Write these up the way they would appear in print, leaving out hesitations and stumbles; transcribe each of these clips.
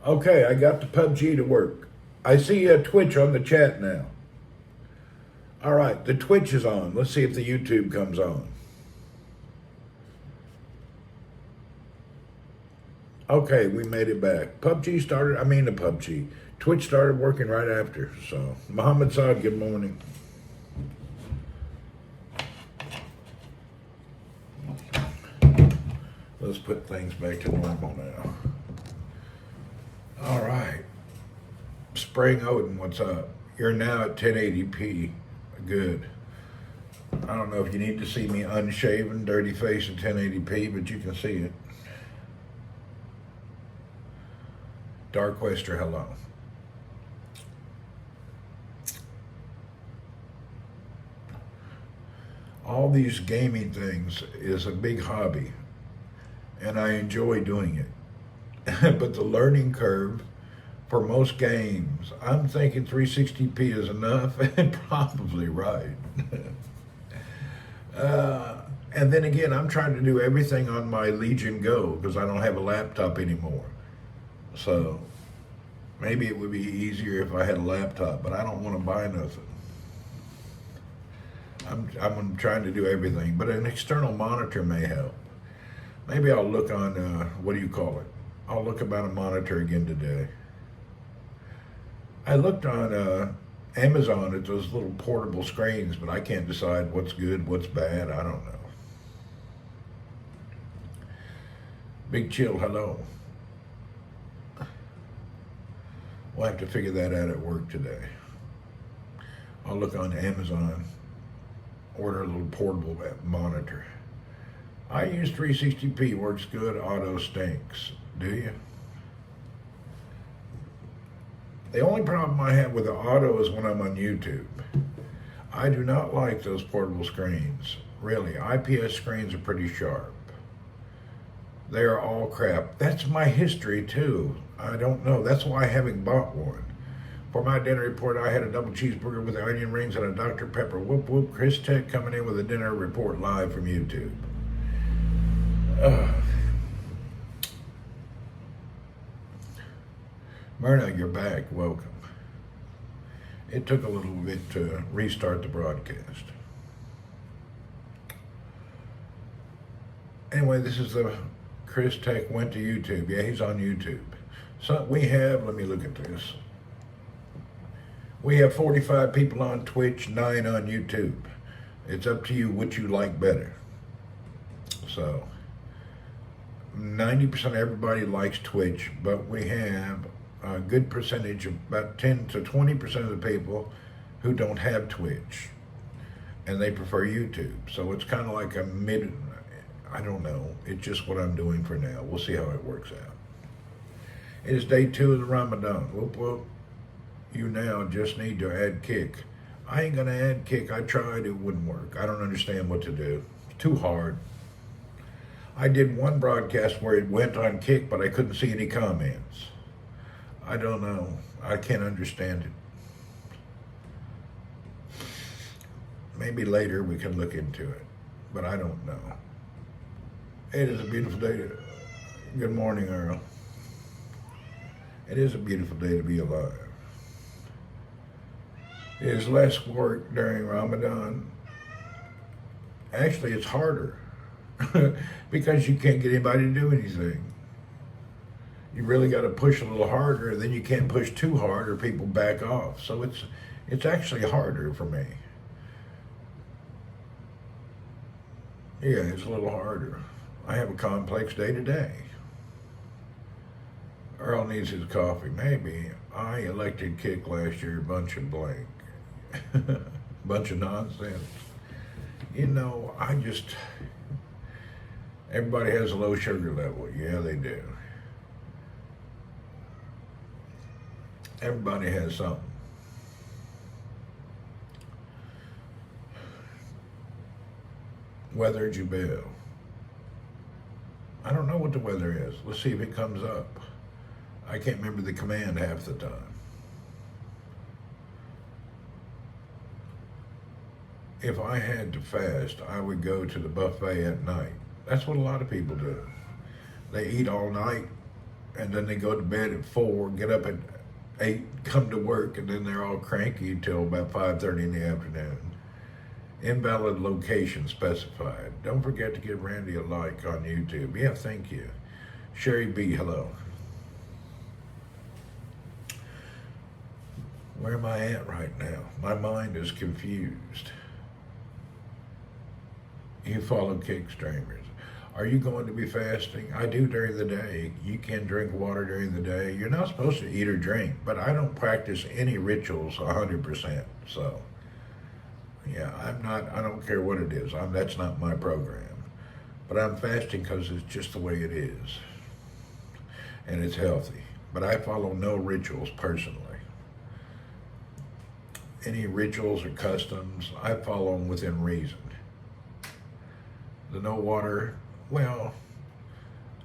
Okay, I got the PUBG to work. I see a Twitch on the chat now. All right, the Twitch is on. Let's see if the YouTube comes on. Okay, we made it back. The PUBG. Twitch started working right after. So, Mohammed Saad, good morning. Let's put things back to normal now. All right. Spring Odin, what's up? You're now at 1080p. Good. I don't know if you need to see me unshaven, dirty face at 1080p, but you can see it. Dark Wester, hello. All these gaming things is a big hobby, and I enjoy doing it. But the learning curve for most games, I'm thinking 360p is enough, and probably right. And then again, I'm trying to do everything on my Legion Go because I don't have a laptop anymore. So maybe it would be easier if I had a laptop, but I don't want to buy nothing. I'm trying to do everything, but an external monitor may help. Maybe I'll look on, what do you call it? I'll look about a monitor again today. I looked on Amazon at those little portable screens, but I can't decide what's good, what's bad. I don't know. Big Chill, hello. We'll have to figure that out at work today. I'll look on Amazon, order a little portable monitor. I use 360p, works good, auto stinks. Do you? The only problem I have with the auto is when I'm on YouTube. I do not like those portable screens. Really, IPS screens are pretty sharp. They are all crap. That's my history too. I don't know. That's why I haven't bought one. For my dinner report, I had a double cheeseburger with onion rings and a Dr. Pepper. Whoop whoop. Chris Tech coming in with a dinner report live from YouTube. Myrna, you're back. Welcome. It took a little bit to restart the broadcast. Anyway, this is the Chris Tech went to YouTube. Yeah, he's on YouTube. So we have, let me look at this. We have 45 people on Twitch, 9 on YouTube. It's up to you which you like better. So 90% of everybody likes Twitch, but we have a good percentage, about 10 to 20% of the people who don't have Twitch, and they prefer YouTube. So it's kind of like a I don't know. It's just what I'm doing for now. We'll see how it works out. It is day 2 of the Ramadan. Whoop, whoop. You now just need to add kick. I ain't gonna add kick. I tried, it wouldn't work. I don't understand what to do. It's too hard. I did one broadcast where it went on kick, but I couldn't see any comments. I don't know. I can't understand it. Maybe later we can look into it, but I don't know. It is a beautiful day. Good morning, Earl. It is a beautiful day to be alive. It is less work during Ramadan. Actually, it's harder because you can't get anybody to do anything. You really got to push a little harder, then you can't push too hard or people back off. So it's actually harder for me. Yeah, it's a little harder. I have a complex day today. Earl needs his coffee. Maybe. I elected kick last year, bunch of blank. Bunch of nonsense. You know, everybody has a low sugar level. Yeah, they do. Everybody has something. Weather Jubel. I don't know what the weather is. Let's see if it comes up. I can't remember the command half the time. If I had to fast, I would go to the buffet at night. That's what a lot of people do. They eat all night and then they go to bed at 4, get up at 8, come to work, and then they're all cranky till about 5:30 in the afternoon. Invalid location specified. Don't forget to give Randy a like on YouTube. Yeah, thank you. Sherry B, hello. Where am I at right now? My mind is confused. You follow kick streamers. Are you going to be fasting? I do during the day. You can drink water during the day. You're not supposed to eat or drink, but I don't practice any rituals 100%. So, yeah, I don't care what it is. That's not my program. But I'm fasting because it's just the way it is. And it's healthy. But I follow no rituals personally. Any rituals or customs, I follow them within reason. The no water, well,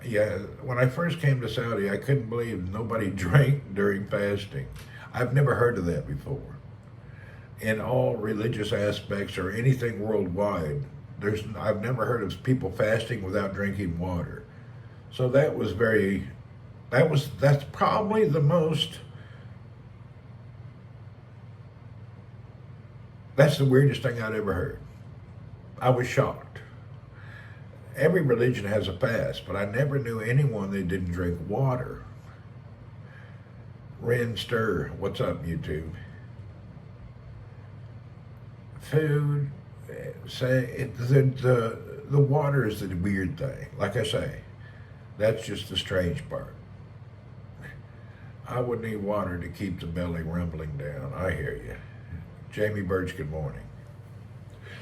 yeah, when I first came to Saudi, I couldn't believe nobody drank during fasting. I've never heard of that before. In all religious aspects or anything worldwide, I've never heard of people fasting without drinking water. So that's probably that's the weirdest thing I'd ever heard. I was shocked. Every religion has a fast, but I never knew anyone that didn't drink water. Ren Stir, what's up, YouTube? Food, the water is the weird thing. Like I say, that's just the strange part. I would need water to keep the belly rumbling down. I hear you. Jamie Birch, good morning.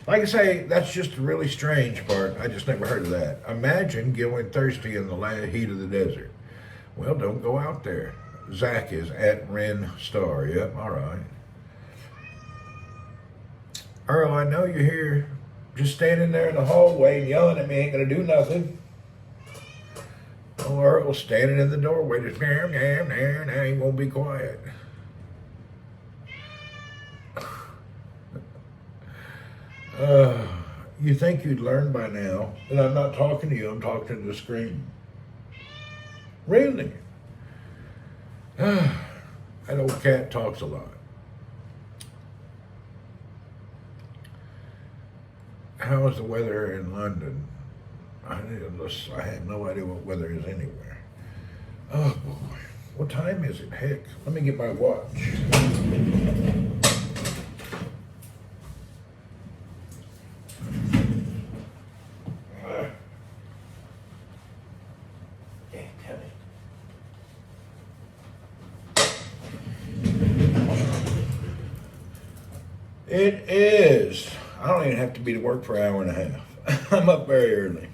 Like I say, that's just the really strange part. I just never heard of that. Imagine going thirsty in the heat of the desert. Well, don't go out there. Zach is at Ren Star. Yep, all right. Earl, I know you're here. Just standing there in the hallway and yelling at me ain't going to do nothing. Oh, Earl's standing in the doorway just now he won't be quiet. You think you'd learn by now that I'm not talking to you, I'm talking to the screen. Really? That old cat talks a lot. How is the weather in London? I have no idea what weather is anywhere. Oh boy, what time is it? Heck, let me get my watch. It is. I don't even have to be to work for an hour and a half. I'm up very early.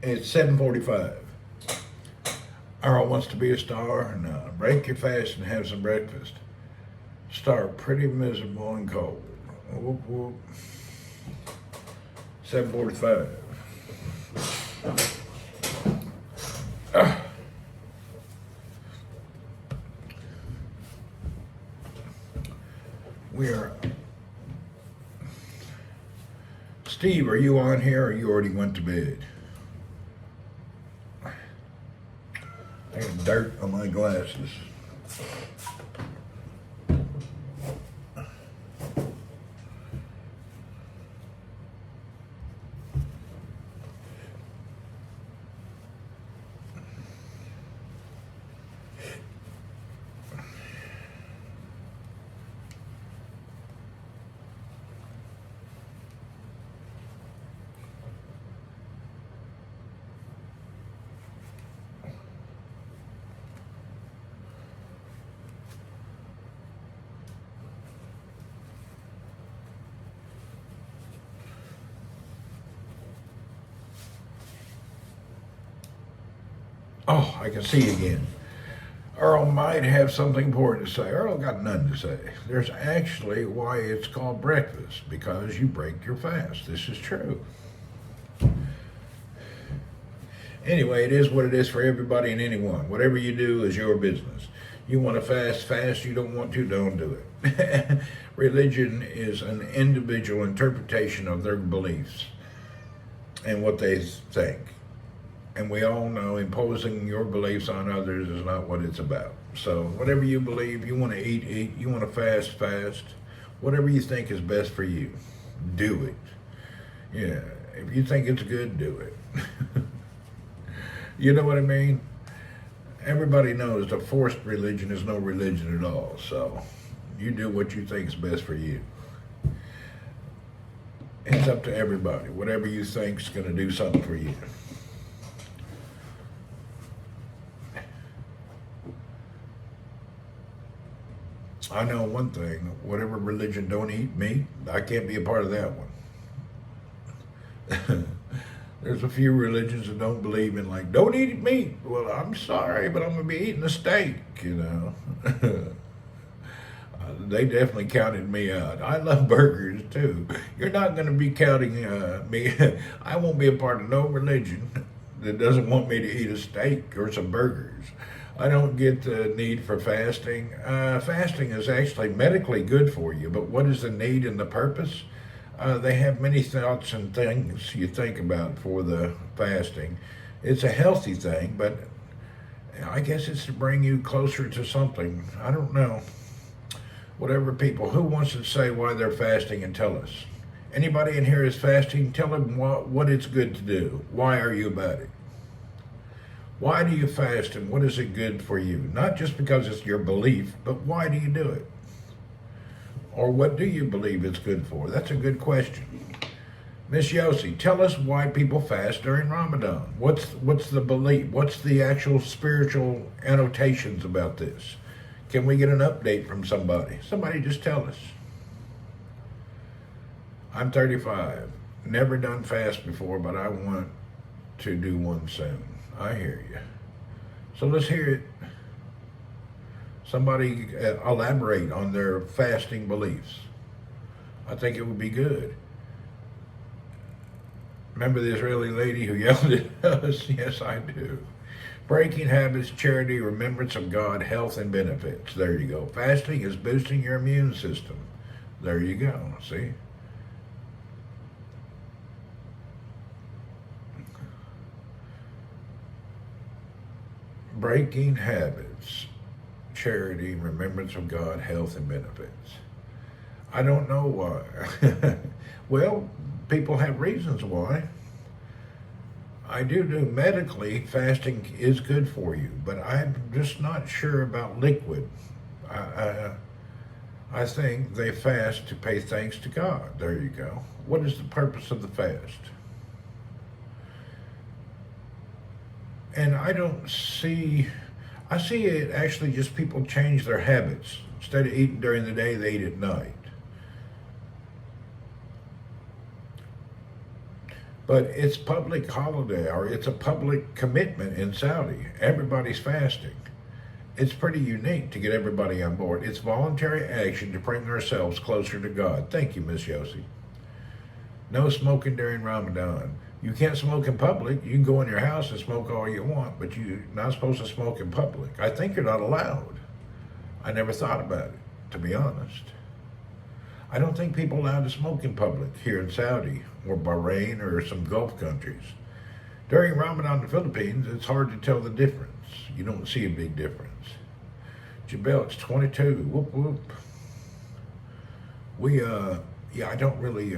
It's 7:45. Earl wants to be a star. No, break your fast and have some breakfast. Star pretty miserable and cold. Whoop, whoop. 7:45. Steve, are you on here or you already went to bed? I got dirt on my glasses. Oh, I can see you again. Earl might have something important to say. Earl got nothing to say. There's actually why it's called breakfast, because you break your fast. This is true. Anyway, it is what it is for everybody and anyone. Whatever you do is your business. You want to fast. You don't want to, don't do it. Religion is an individual interpretation of their beliefs and what they think. And we all know imposing your beliefs on others is not what it's about. So whatever you believe, you want to eat, eat. You want to fast, fast. Whatever you think is best for you, do it. Yeah, if you think it's good, do it. You know what I mean? Everybody knows a forced religion is no religion at all. So you do what you think is best for you. It's up to everybody. Whatever you think is going to do something for you. I know one thing, whatever religion don't eat meat, I can't be a part of that one. There's a few religions that don't believe in, like, don't eat meat. Well, I'm sorry, but I'm going to be eating a steak, you know. They definitely counted me out. I love burgers, too. You're not going to be counting me. I won't be a part of no religion that doesn't want me to eat a steak or some burgers. I don't get the need for fasting. Fasting is actually medically good for you, but what is the need and the purpose? They have many thoughts and things you think about for the fasting. It's a healthy thing, but I guess it's to bring you closer to something. I don't know. Whatever people, who wants to say why they're fasting and tell us? Anybody in here is fasting? Tell them what it's good to do. Why are you about it? Why do you fast and what is it good for you? Not just because it's your belief, but why do you do it? Or what do you believe it's good for? That's a good question. Miss Yossi, tell us why people fast during Ramadan. What's the belief? What's the actual spiritual annotations about this? Can we get an update from somebody? Somebody just tell us. I'm 35. Never done fast before, but I want to do one soon. I hear you. So let's hear it. Somebody elaborate on their fasting beliefs. I think it would be good. Remember the Israeli lady who yelled at us? Yes, I do. Breaking habits, charity, remembrance of God, health, and benefits. There you go. Fasting is boosting your immune system. There you go. See? Breaking habits, charity, remembrance of God, health, and benefits. I don't know why. Well, people have reasons why. I do medically, fasting is good for you, but I'm just not sure about liquid. I think they fast to pay thanks to God. There you go. What is the purpose of the fast? And I see it actually just people change their habits. Instead of eating during the day, they eat at night. But it's public holiday, or it's a public commitment in Saudi. Everybody's fasting. It's pretty unique to get everybody on board. It's voluntary action to bring ourselves closer to God. Thank you, Miss Yossi. No smoking during Ramadan. You can't smoke in public. You can go in your house and smoke all you want, but you're not supposed to smoke in public. I think you're not allowed. I never thought about it, to be honest. I don't think people are allowed to smoke in public here in Saudi or Bahrain or some Gulf countries. During Ramadan in the Philippines, it's hard to tell the difference. You don't see a big difference. Jabel, it's 22. Whoop, whoop. I don't really,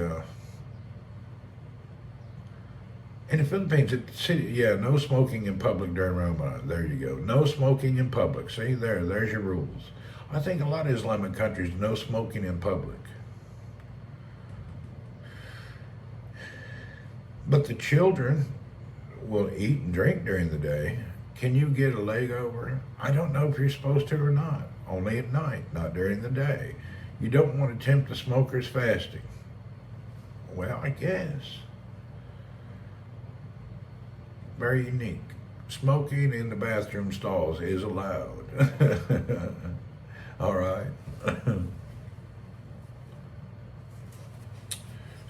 in the Philippines, no smoking in public during Ramadan. There you go. No smoking in public. See, there's your rules. I think a lot of Islamic countries, no smoking in public. But the children will eat and drink during the day. Can you get a leg over? I don't know if you're supposed to or not. Only at night, not during the day. You don't want to tempt the smokers fasting. Well, I guess. Very unique. Smoking in the bathroom stalls is allowed. All right.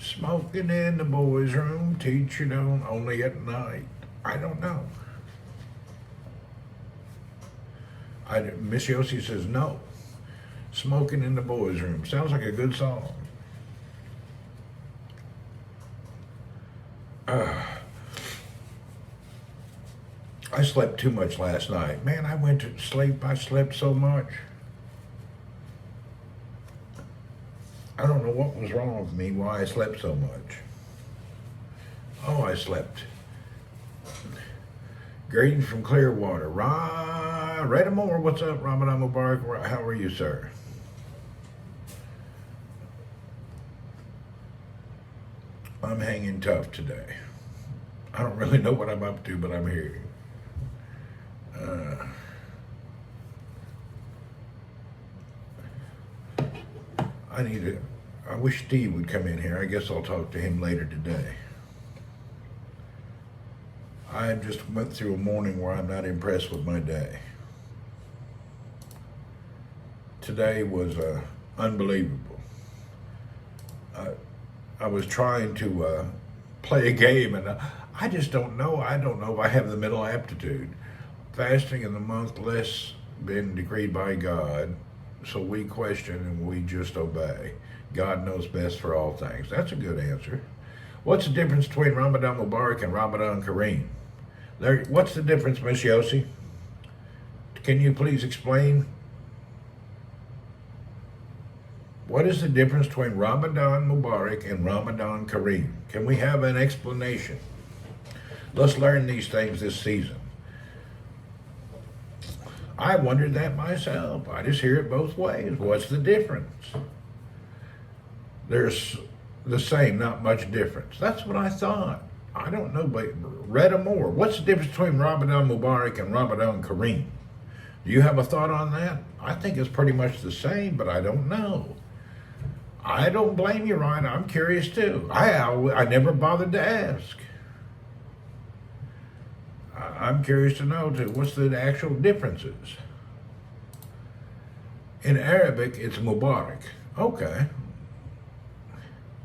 Smoking in the boys' room, teacher don't, only at night. I don't know. Miss Yossi says no. Smoking in the boys' room. Sounds like a good song. I slept too much last night. Man, I went to sleep. I slept so much. I don't know what was wrong with me, why I slept so much. Oh, I slept. Greetings from Clearwater. Reda Moore, what's up? Ramadan Mubarak. How are you, sir? I'm hanging tough today. I don't really know what I'm up to, but I'm here. I wish Steve would come in here. I guess I'll talk to him later today. I just went through a morning where I'm not impressed with my day. Today was unbelievable. I was trying to play a game, and I just don't know. I don't know if I have the mental aptitude. Fasting in the month less been decreed by God, so we question and we just obey. God knows best for all things. That's a good answer. What's the difference between Ramadan Mubarak and Ramadan Kareem? What's the difference, Miss Yossi? Can you please explain? What is the difference between Ramadan Mubarak and Ramadan Kareem? Can we have an explanation? Let's learn these things this season. I wondered that myself. I just hear it both ways. What's the difference? There's the same, not much difference. That's what I thought. I don't know, but Reda Moore, what's the difference between Ramadan Mubarak and Ramadan Kareem? Do you have a thought on that? I think it's pretty much the same, but I don't know. I don't blame you, Ryan. I'm curious too. I never bothered to ask. I'm curious to know too, what's the actual differences? In Arabic, it's Mubarak. Okay.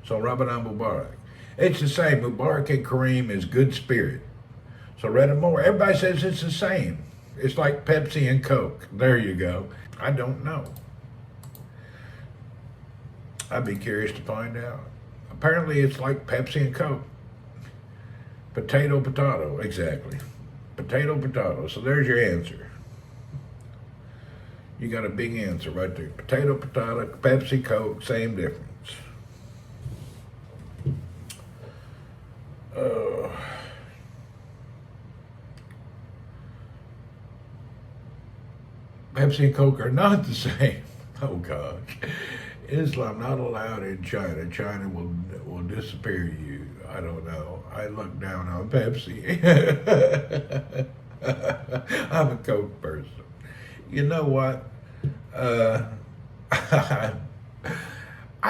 So Ramadan Mubarak. It's the same. Mubarak and Kareem is good spirit. So Reda Moore, everybody says it's the same. It's like Pepsi and Coke. There you go. I don't know. I'd be curious to find out. Apparently it's like Pepsi and Coke. Potato, potato, exactly. Potato, potato. So there's your answer. You got a big answer right there. Potato, potato, Pepsi, Coke, same difference. Pepsi and Coke are not the same. Oh gosh. Islam not allowed in China. China will disappear you. I don't know. I look down on Pepsi. I'm a Coke person. You know what? I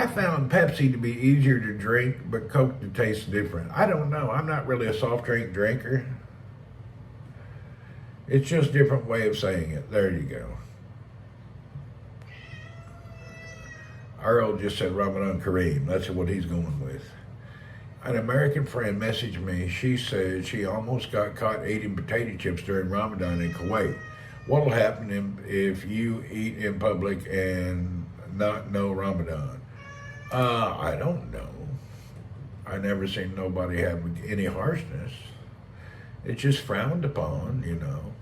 found Pepsi to be easier to drink, but Coke to taste different. I don't know. I'm not really a soft drink drinker. It's just a different way of saying it. There you go. IRL just said Ramadan Kareem. That's what he's going with. An American friend messaged me. She said she almost got caught eating potato chips during Ramadan in Kuwait. What'll happen if you eat in public and not know Ramadan? I don't know. I never seen nobody have any harshness. It's just frowned upon, you know.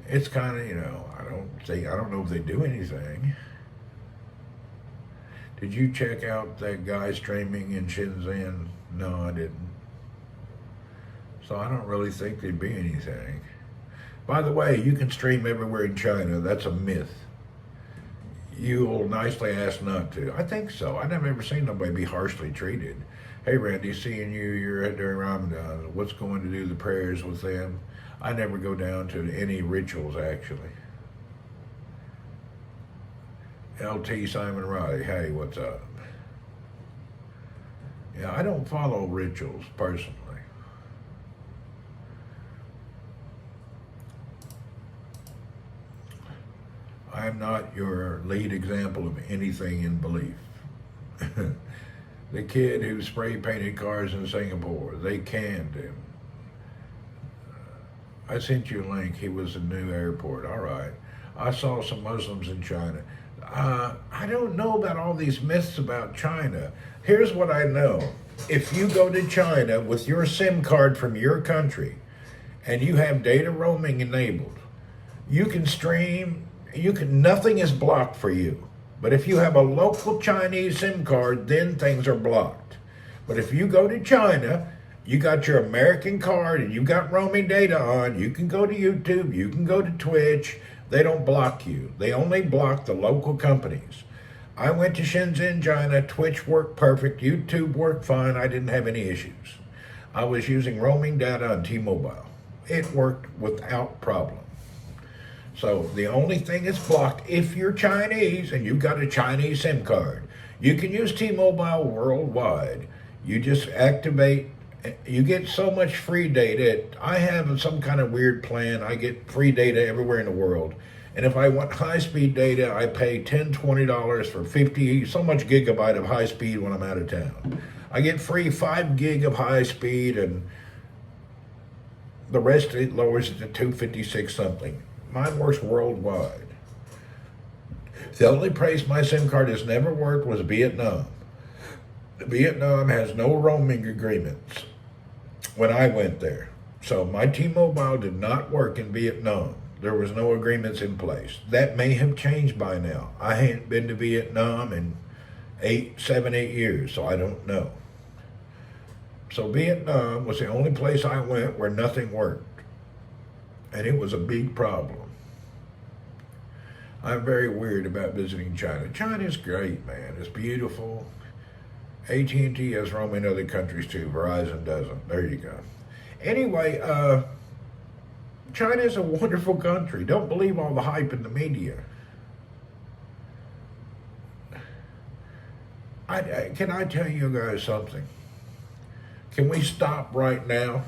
It's kind of, you know, I don't know if they do anything. Did you check out that guy streaming in Shenzhen? No, I didn't. So I don't really think there'd be anything. By the way, you can stream everywhere in China. That's a myth. You'll nicely ask not to. I think so. I've never seen nobody be harshly treated. Hey, Randy, seeing you're during Ramadan. What's going to do the prayers with them? I never go down to any rituals, actually. LT Simon Roddy, hey, what's up? Yeah, I don't follow rituals personally. I'm not your lead example of anything in belief. The kid who spray painted cars in Singapore, they canned him. I sent you a link. He was in New Airport. All right. I saw some Muslims in China. I don't know about all these myths about China. Here's what I know. If you go to China with your SIM card from your country and you have data roaming enabled, you can stream, nothing is blocked for you. But if you have a local Chinese SIM card, then things are blocked. But if you go to China, you got your American card and you got roaming data on, you can go to YouTube, you can go to Twitch. They don't block you. They only block the local companies. I went to Shenzhen, China. Twitch worked perfect. YouTube worked fine. I didn't have any issues. I was using roaming data on T-Mobile. It worked without problem. So the only thing that's blocked, if you're Chinese and you've got a Chinese SIM card, you can use T-Mobile worldwide. You just activate, you get so much free data. I have some kind of weird plan. I get free data everywhere in the world. And if I want high-speed data, I pay $10, $20 for 50, so much gigabyte of high speed when I'm out of town. I get free 5 gig of high speed, and the rest it lowers it to 256 something. Mine works worldwide. The only place my SIM card has never worked was Vietnam. Vietnam has no roaming agreements when I went there. So my T-Mobile did not work in Vietnam. There was no agreements in place. That may have changed by now. I hadn't been to Vietnam in 7, 8 years, so I don't know. So Vietnam was the only place I went where nothing worked. And it was a big problem. I'm very weird about visiting China. China's great, man. It's beautiful. AT&T has roam in other countries too. Verizon doesn't. There you go. Anyway, China is a wonderful country. Don't believe all the hype in the media. Can I tell you guys something? Can we stop right now?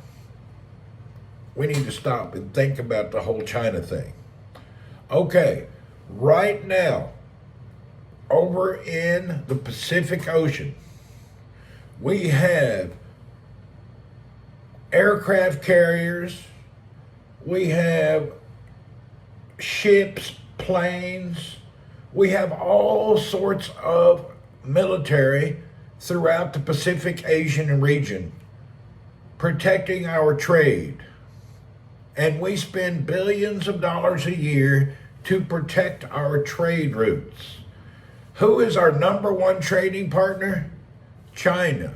We need to stop and think about the whole China thing. Okay, right now, over in the Pacific Ocean, we have aircraft carriers, we have ships, planes, we have all sorts of military throughout the Pacific Asian region protecting our trade. And we spend billions of dollars a year to protect our trade routes. Who is our number one trading partner? China.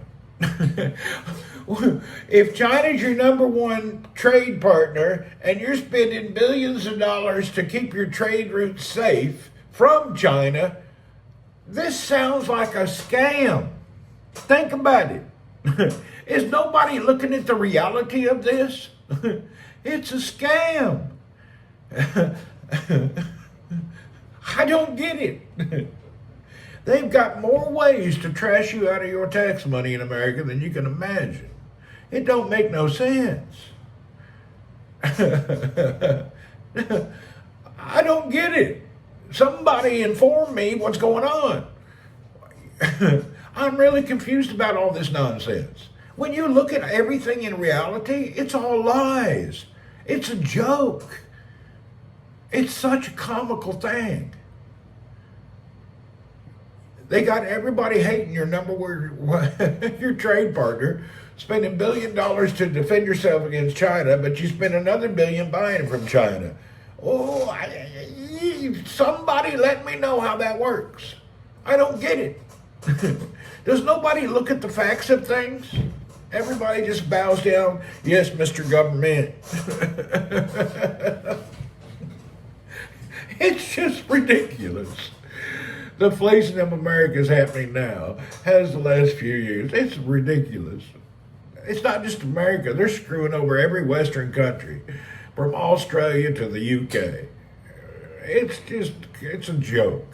If China's your number one trade partner and you're spending billions of dollars to keep your trade routes safe from China, this sounds like a scam. Think about it. Is nobody looking at the reality of this? It's a scam. I don't get it. They've got more ways to trash you out of your tax money in America than you can imagine. It don't make no sense. I don't get it. Somebody inform me what's going on. I'm really confused about all this nonsense. When you look at everything in reality, it's all lies. It's a joke. It's such a comical thing. They got everybody hating your your trade partner, spending $1 billion to defend yourself against China, but you spend another $1 billion buying from China. Oh, somebody let me know how that works. I don't get it. Does nobody look at the facts of things? Everybody just bows down. Yes, Mr. Government. It's just ridiculous. The inflation of America is happening now, has the last few years. It's ridiculous. It's not just America. They're screwing over every Western country, from Australia to the UK. It's a joke.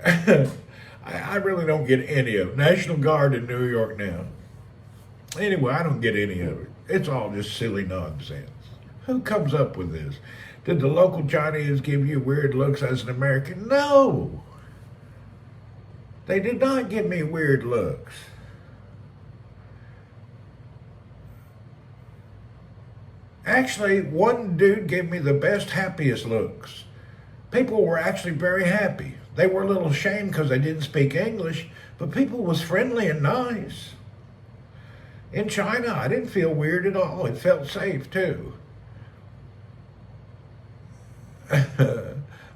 I really don't get any of it. National Guard in New York now. Anyway, I don't get any of it. It's all just silly nonsense. Who comes up with this? Did the local Chinese give you weird looks as an American? No. They did not give me weird looks. Actually, one dude gave me the best, happiest looks. People were actually very happy. They were a little ashamed because they didn't speak English, but people was friendly and nice. In China, I didn't feel weird at all. It felt safe too.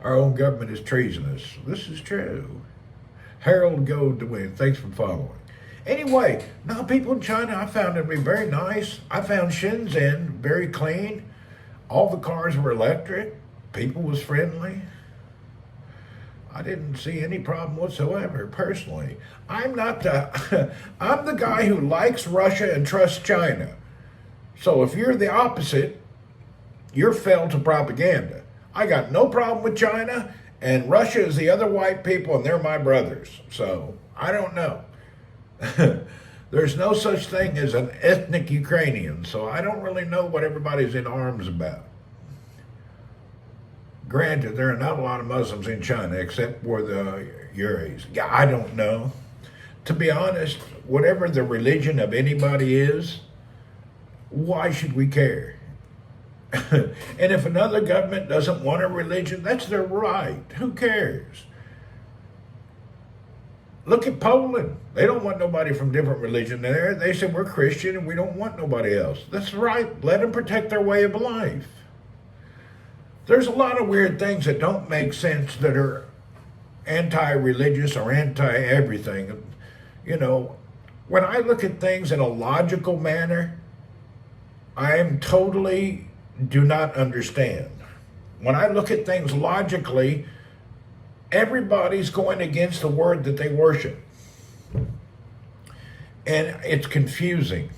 Our own government is treasonous. This is true. Harold Gold to win. Thanks for following. Anyway, now people in China, I found it to be very nice. I found Shenzhen very clean. All the cars were electric. People was friendly. I didn't see any problem whatsoever, personally. I'm the guy who likes Russia and trusts China. So if you're the opposite, you're fell to propaganda. I got no problem with China, and Russia is the other white people, and they're my brothers. So I don't know. There's no such thing as an ethnic Ukrainian, so I don't really know what everybody's in arms about. Granted, there are not a lot of Muslims in China except for the Uris. Yeah, I don't know. To be honest, whatever the religion of anybody is, why should we care? And if another government doesn't want a religion, that's their right. Who cares? Look at Poland. They don't want nobody from different religion there. They said, we're Christian and we don't want nobody else. That's right. Let them protect their way of life. There's a lot of weird things that don't make sense that are anti-religious or anti-everything. You know, when I look at things in a logical manner, I am totally do not understand. When I look at things logically, everybody's going against the word that they worship. And it's confusing.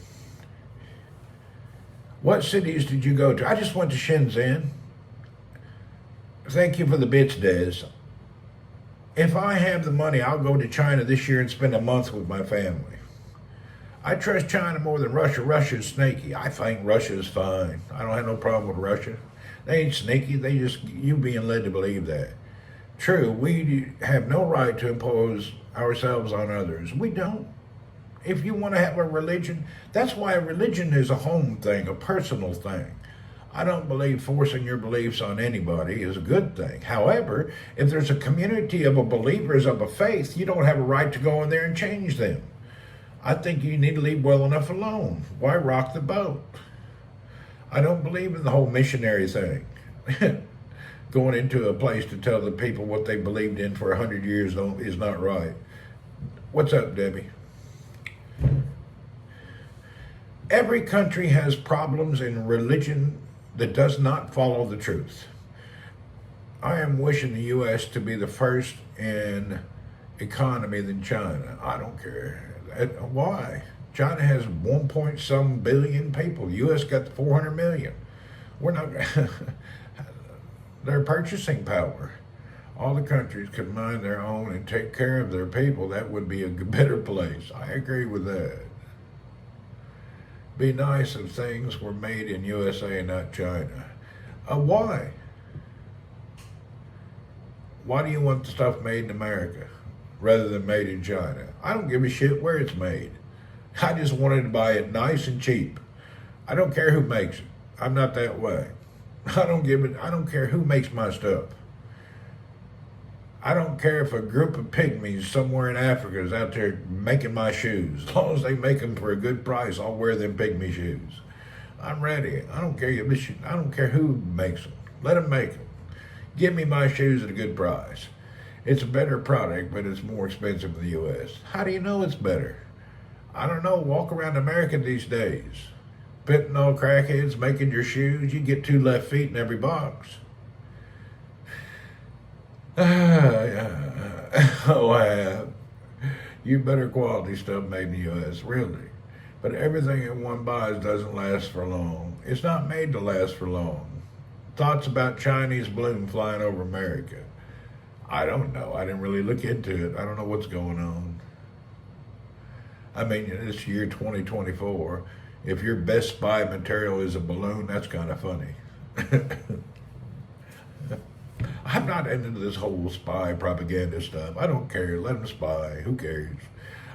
What cities did you go to? I just went to Shenzhen. Thank you for the bits, Des. If I have the money, I'll go to China this year and spend a month with my family. I trust China more than Russia. Russia's snaky. I think Russia is fine. I don't have no problem with Russia. They ain't sneaky. They just, you being led to believe that. True, we have no right to impose ourselves on others. We don't. If you want to have a religion, that's why a religion is a home thing, a personal thing. I don't believe forcing your beliefs on anybody is a good thing. However, if there's a community of believers of a faith, you don't have a right to go in there and change them. I think you need to leave well enough alone. Why rock the boat? I don't believe in the whole missionary thing. Going into a place to tell the people what they believed in for 100 years is not right. What's up, Debbie? Every country has problems in religion that does not follow the truth. I am wishing the U.S. to be the first in economy than China. I don't care. Why? China has 1 point some billion people. The U.S. got 400 million. We're not... Their purchasing power. All the countries could mind their own and take care of their people. That would be a better place. I agree with that. Be nice if things were made in USA, not China. Why? Why do you want the stuff made in America rather than made in China? I don't give a shit where it's made. I just wanted to buy it nice and cheap. I don't care who makes it. I'm not that way. I don't care who makes my stuff. I don't care if a group of pygmies somewhere in Africa is out there making my shoes. As long as they make them for a good price, I'll wear them pygmy shoes. I'm ready. I don't care who makes them. Let them make them. Give me my shoes at a good price. It's a better product, but it's more expensive in the U.S. How do you know it's better? I don't know. Walk around America these days. Fentanyl crackheads making your shoes. You get 2 left feet in every box. Oh, I have. You better quality stuff made in the U.S., really. But everything that one buys doesn't last for long. It's not made to last for long. Thoughts about Chinese balloon flying over America? I don't know. I didn't really look into it. I don't know what's going on. I mean, this year 2024, if your best spy material is a balloon, that's kind of funny. I'm not into this whole spy propaganda stuff. I don't care. Let them spy. Who cares?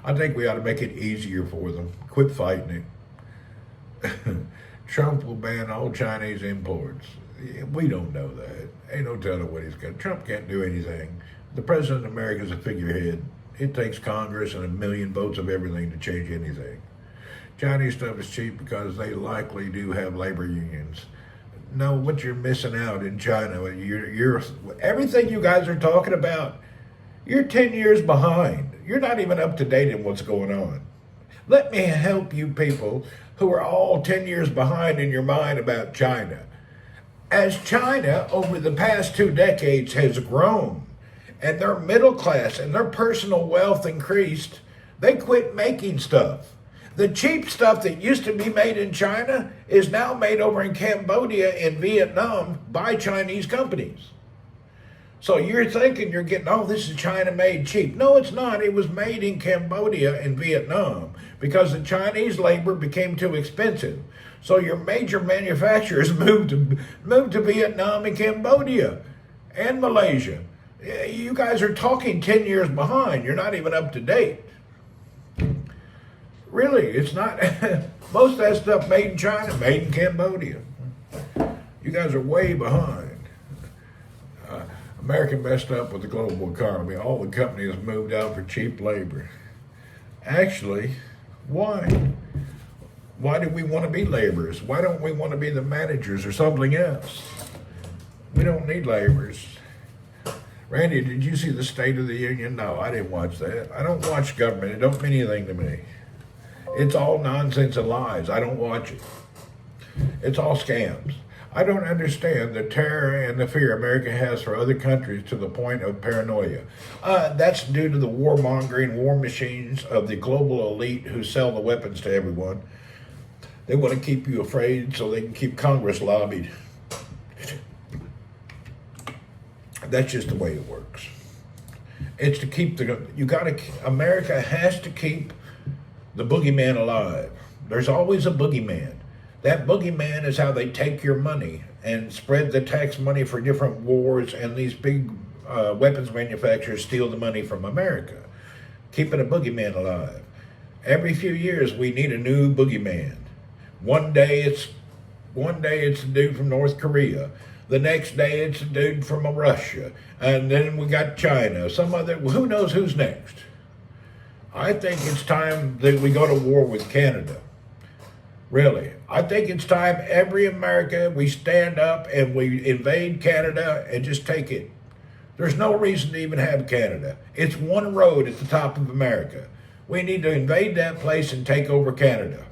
I think we ought to make it easier for them. Quit fighting it. Trump will ban all Chinese imports. We don't know that. Ain't no telling what he's got. Trump can't do anything. The president of America is a figurehead. It takes Congress and 1 million votes of everything to change anything. Chinese stuff is cheap because they likely do have labor unions. No, what you're missing out in China, you're everything you guys are talking about, you're 10 years behind. You're not even up to date in what's going on. Let me help you people who are all 10 years behind in your mind about China. As China, over the past 2 decades, has grown and their middle class and their personal wealth increased, they quit making stuff. The cheap stuff that used to be made in China is now made over in Cambodia and Vietnam by Chinese companies. So you're thinking you're getting, oh, this is China made cheap. No, it's not. It was made in Cambodia and Vietnam because the Chinese labor became too expensive. So your major manufacturers moved to Vietnam and Cambodia and Malaysia. You guys are talking 10 years behind. You're not even up to date. Really, it's not. Most of that stuff made in China, made in Cambodia. You guys are way behind. America messed up with the global economy. All the companies moved out for cheap labor. Actually, why? Why do we want to be laborers? Why don't we want to be the managers or something else? We don't need laborers. Randy, did you see the State of the Union? No, I didn't watch that. I don't watch government. It don't mean anything to me. It's all nonsense and lies. I don't watch it. It's all scams. I don't understand the terror and the fear America has for other countries to the point of paranoia. That's due to the warmongering war machines of the global elite who sell the weapons to everyone. They want to keep you afraid so they can keep Congress lobbied. That's just the way it works. It's to keep America has to keep the boogeyman alive. There's always a boogeyman. That boogeyman is how they take your money and spread the tax money for different wars, and these big weapons manufacturers steal the money from America, keeping a boogeyman alive. Every few years we need a new boogeyman. One day it's a dude from North Korea. The next day it's a dude from Russia. And then we got China. Who knows who's next? I think it's time that we go to war with Canada. Really. I think it's time every America, we stand up and we invade Canada and just take it. There's no reason to even have Canada. It's one road at the top of America. We need to invade that place and take over Canada.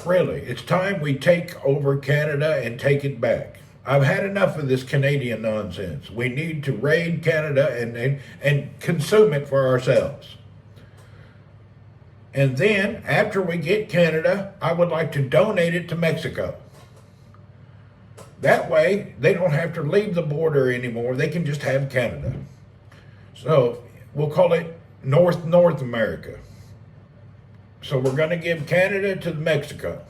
Really. It's time we take over Canada and take it back. I've had enough of this Canadian nonsense. We need to raid Canada and consume it for ourselves. And then, after we get Canada, I would like to donate it to Mexico. That way, they don't have to leave the border anymore. They can just have Canada. So, we'll call it North America. So, we're going to give Canada to Mexico.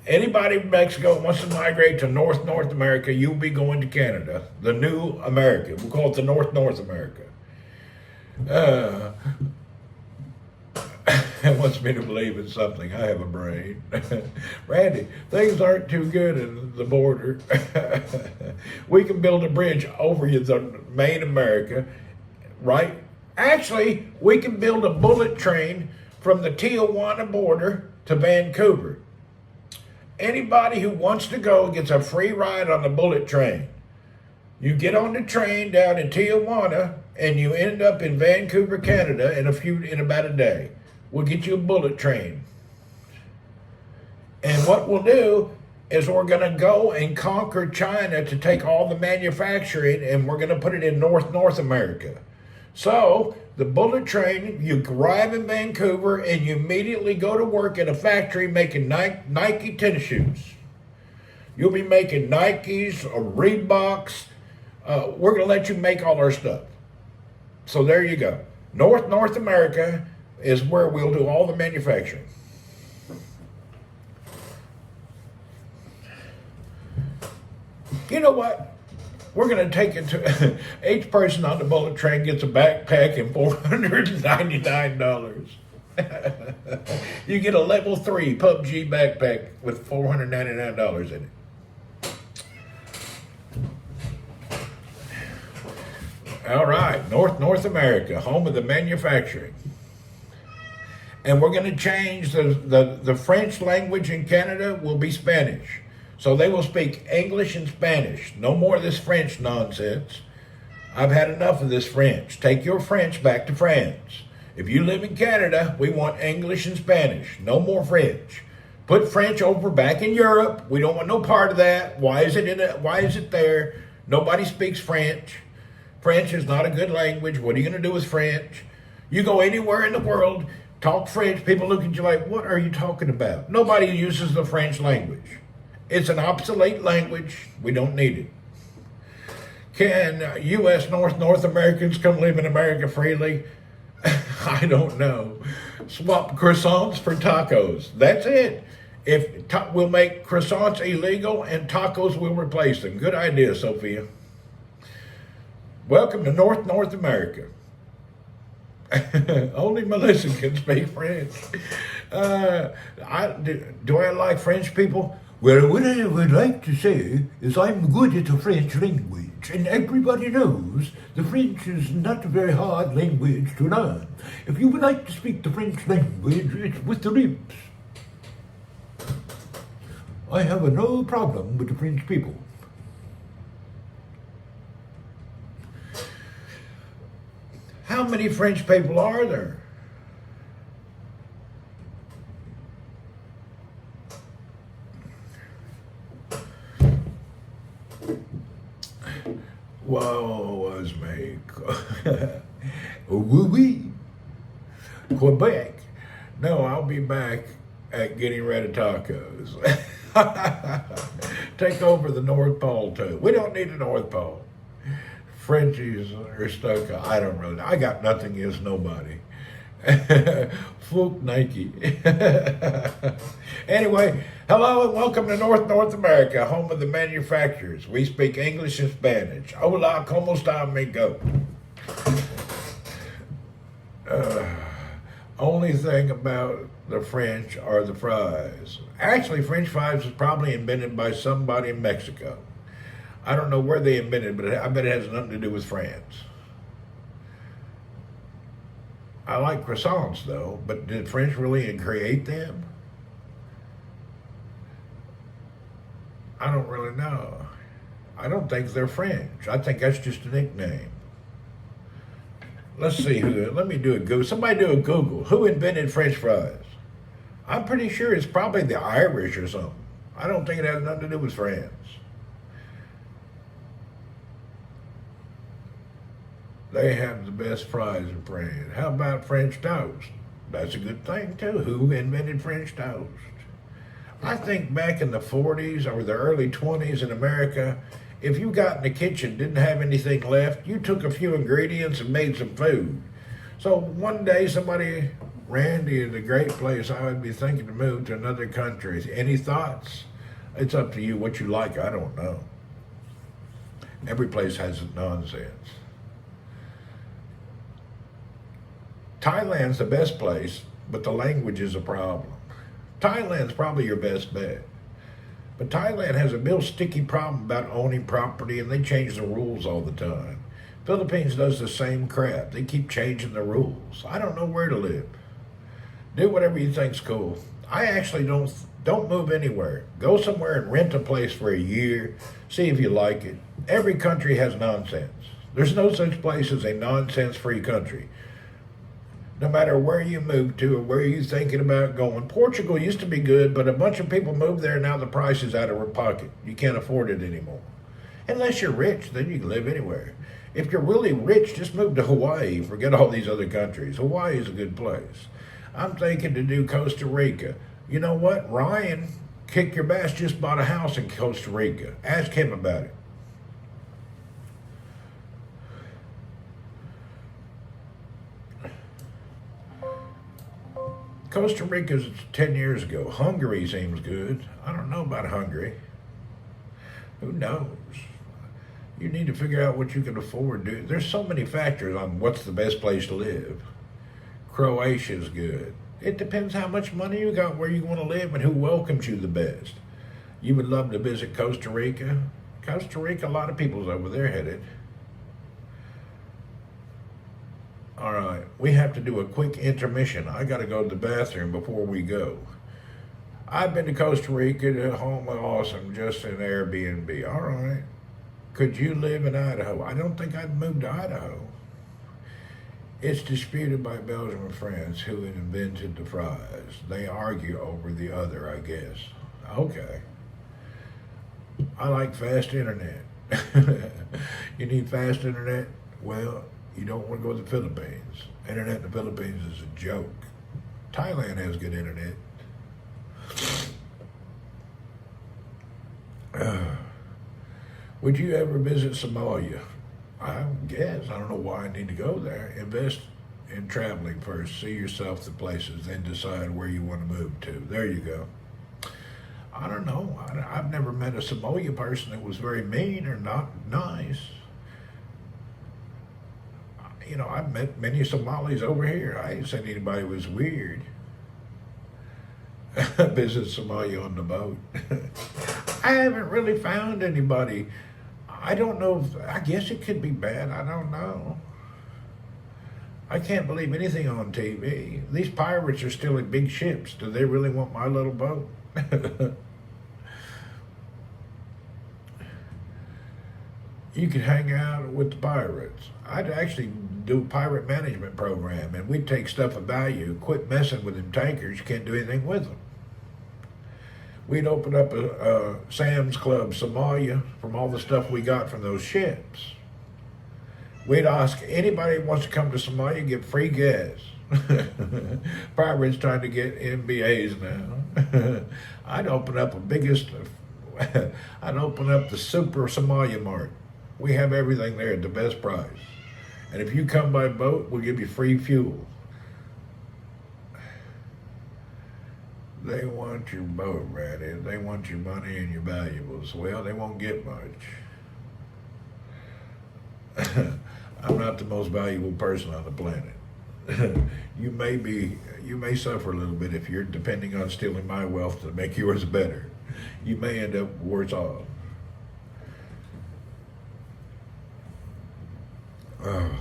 Anybody from Mexico wants to migrate to North America, you'll be going to Canada, the new America. We'll call it the North America. It wants me to believe in something. I have a brain. Randy, things aren't too good in the border. We can build a bridge over the main America, right? Actually, we can build a bullet train from the Tijuana border to Vancouver. Anybody who wants to go gets a free ride on the bullet train. You get on the train down in Tijuana and you end up in Vancouver, Canada in about a day. We'll get you a bullet train. And what we'll do is we're going to go and conquer China to take all the manufacturing, and we're going to put it in North America. So the bullet train, you arrive in Vancouver and you immediately go to work at a factory making Nike tennis shoes. You'll be making Nikes or Reeboks. We're going to let you make all our stuff. So there you go. North America is where we'll do all the manufacturing. You know what? We're going to take it to, each person on the bullet train gets a backpack and $499. You get a level 3 PUBG backpack with $499 in it. All right, North America, home of the manufacturing. And we're going to change the French language in Canada will be Spanish. So they will speak English and Spanish. No more of this French nonsense. I've had enough of this French. Take your French back to France. If you live in Canada, we want English and Spanish. No more French. Put French over back in Europe. We don't want no part of that. Why is it there? Nobody speaks French. French is not a good language. What are you going to do with French? You go anywhere in the world, talk French, people look at you like, what are you talking about? Nobody uses the French language. It's an obsolete language. We don't need it. Can U.S. North Americans come live in America freely? I don't know. Swap croissants for tacos. That's it. We'll make croissants illegal and tacos will replace them. Good idea, Sophia. Welcome to North America. Only Melissa can speak French. Do I like French people? Well, what I would like to say is I'm good at the French language, and everybody knows the French is not a very hard language to learn. If you would like to speak the French language, it's with the lips. I have no problem with the French people. How many French people are there? Whoa, was me. Oui. Quebec. No, I'll be back at getting rid of tacos. Take over the North Pole too. We don't need the North Pole. Frenchies are stuck. I don't really. I got nothing against nobody. Fluke Nike. Anyway, hello and welcome to North America, home of the manufacturers. We speak English and Spanish. Hola, ¿cómo está, amigo? Only thing about the French are the fries. Actually, French fries was probably invented by somebody in Mexico. I don't know where they invented it, but I bet it has nothing to do with France. I like croissants, though, but did French really create them? I don't really know. I don't think they're French. I think that's just a nickname. Let's see let me do a Google. Somebody do a Google. Who invented French fries? I'm pretty sure it's probably the Irish or something. I don't think it has nothing to do with France. They have the best fries in France. How about French toast? That's a good thing, too. Who invented French toast? I think back in the 40s or the early 20s in America, if you got in the kitchen, didn't have anything left, you took a few ingredients and made some food. So one day somebody, Randy, is a great place. I would be thinking to move to another country. Any thoughts? It's up to you what you like. I don't know. Every place has its nonsense. Thailand's the best place, but the language is a problem. Thailand's probably your best bet. But Thailand has a real sticky problem about owning property, and they change the rules all the time. Philippines does the same crap. They keep changing the rules. I don't know where to live. Do whatever you think's cool. I actually don't move anywhere. Go somewhere and rent a place for a year. See if you like it. Every country has nonsense. There's no such place as a nonsense-free country. No matter where you move to or where you're thinking about going. Portugal used to be good, but a bunch of people moved there. Now the price is out of our pocket. You can't afford it anymore. Unless you're rich, then you can live anywhere. If you're really rich, just move to Hawaii. Forget all these other countries. Hawaii is a good place. I'm thinking to do Costa Rica. You know what? Ryan, kick your bass, just bought a house in Costa Rica. Ask him about it. Costa Rica's 10 years ago. Hungary seems good. I don't know about Hungary. Who knows? You need to figure out what you can afford. There's so many factors on what's the best place to live. Croatia's good. It depends how much money you got, where you want to live, and who welcomes you the best. You would love to visit Costa Rica. Costa Rica, a lot of people's over there headed. All right, we have to do a quick intermission. I got to go to the bathroom before we go. I've been to Costa Rica, to home awesome, just an Airbnb. All right. Could you live in Idaho? I don't think I'd move to Idaho. It's disputed by Belgium and France who invented the fries. They argue over the other, I guess. Okay. I like fast internet. You need fast internet? Well, you don't want to go to the Philippines. Internet in the Philippines is a joke. Thailand has good internet. Would you ever visit Somalia? I guess. I don't know why I need to go there. Invest in traveling first. See yourself the places, then decide where you want to move to. There you go. I don't know. I've never met a Somalia person that was very mean or not nice. You know, I've met many Somalis over here. I ain't seen anybody was weird. Visit Somalia on the boat. I haven't really found anybody. I don't know. I guess it could be bad. I don't know. I can't believe anything on TV. These pirates are still in big ships. Do they really want my little boat? You could hang out with the pirates. I'd actually do a pirate management program, and we'd take stuff of value, quit messing with them tankers. You can't do anything with them. We'd open up a Sam's Club Somalia from all the stuff we got from those ships. We'd ask anybody who wants to come to Somalia, get free gas. Pirates trying to get MBAs now. I'd open up I'd open up the Super Somalia Mart. We have everything there at the best price. And if you come by boat, we'll give you free fuel. They want your boat, Ratty. They want your money and your valuables. Well, they won't get much. I'm not the most valuable person on the planet. You may suffer a little bit if you're depending on stealing my wealth to make yours better. You may end up worse off. Oh,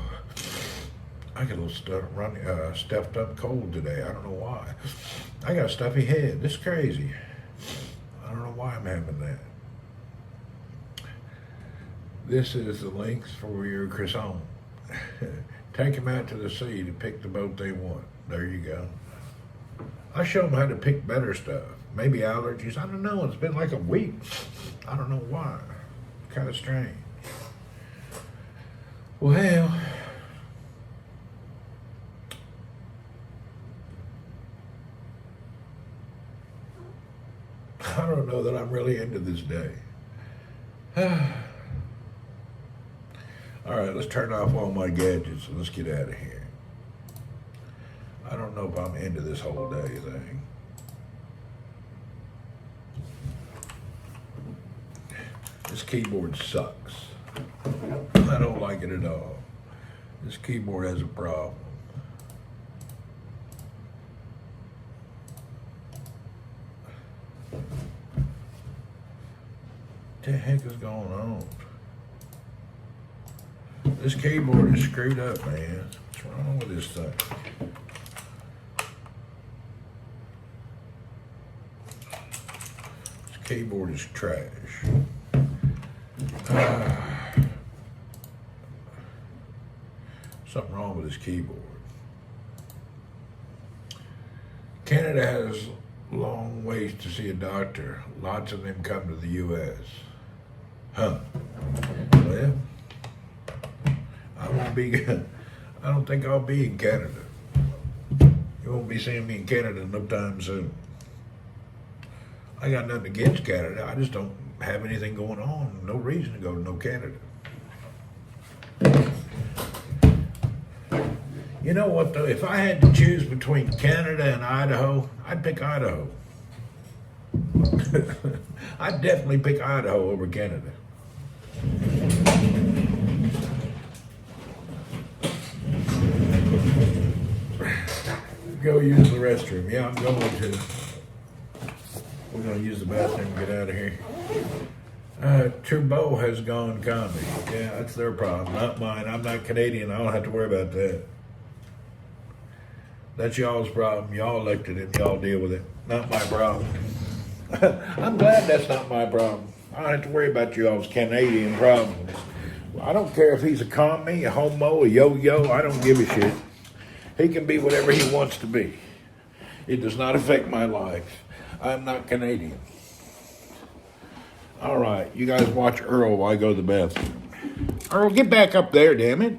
I get a little stuffed up cold today. I don't know why. I got a stuffy head. This is crazy. I don't know why I'm having that. This is the links for your croissant. Take them out to the sea to pick the boat they want. There you go. I show them how to pick better stuff. Maybe allergies. I don't know. It's been like a week. I don't know why. Kind of strange. Well, I don't know that I'm really into this day. All right, let's turn off all my gadgets and let's get out of here. I don't know if I'm into this whole day thing. This keyboard sucks. I don't like it at all. This keyboard has a problem. What the heck is going on? This keyboard is screwed up, man. What's wrong with this thing? This keyboard is trash. Something wrong with this keyboard. Canada has long waits to see a doctor. Lots of them come to the U.S. Huh. Well, I don't think I'll be in Canada. You won't be seeing me in Canada no time soon. I got nothing against Canada. I just don't have anything going on. No reason to go to no Canada. You know what though? If I had to choose between Canada and Idaho, I'd pick Idaho. I'd definitely pick Idaho over Canada. Go use the restroom. Yeah, I'm going to. We're going to use the bathroom and get out of here. Trudeau has gone comedy. Yeah, that's their problem, not mine. I'm not Canadian. I don't have to worry about that. That's y'all's problem. Y'all elected him. Y'all deal with it. Not my problem. I'm glad that's not my problem. I don't have to worry about y'all's Canadian problems. I don't care if he's a commie, a homo, a yo-yo. I don't give a shit. He can be whatever he wants to be. It does not affect my life. I'm not Canadian. All right, you guys watch Earl while I go to the bathroom. Earl, get back up there, damn it.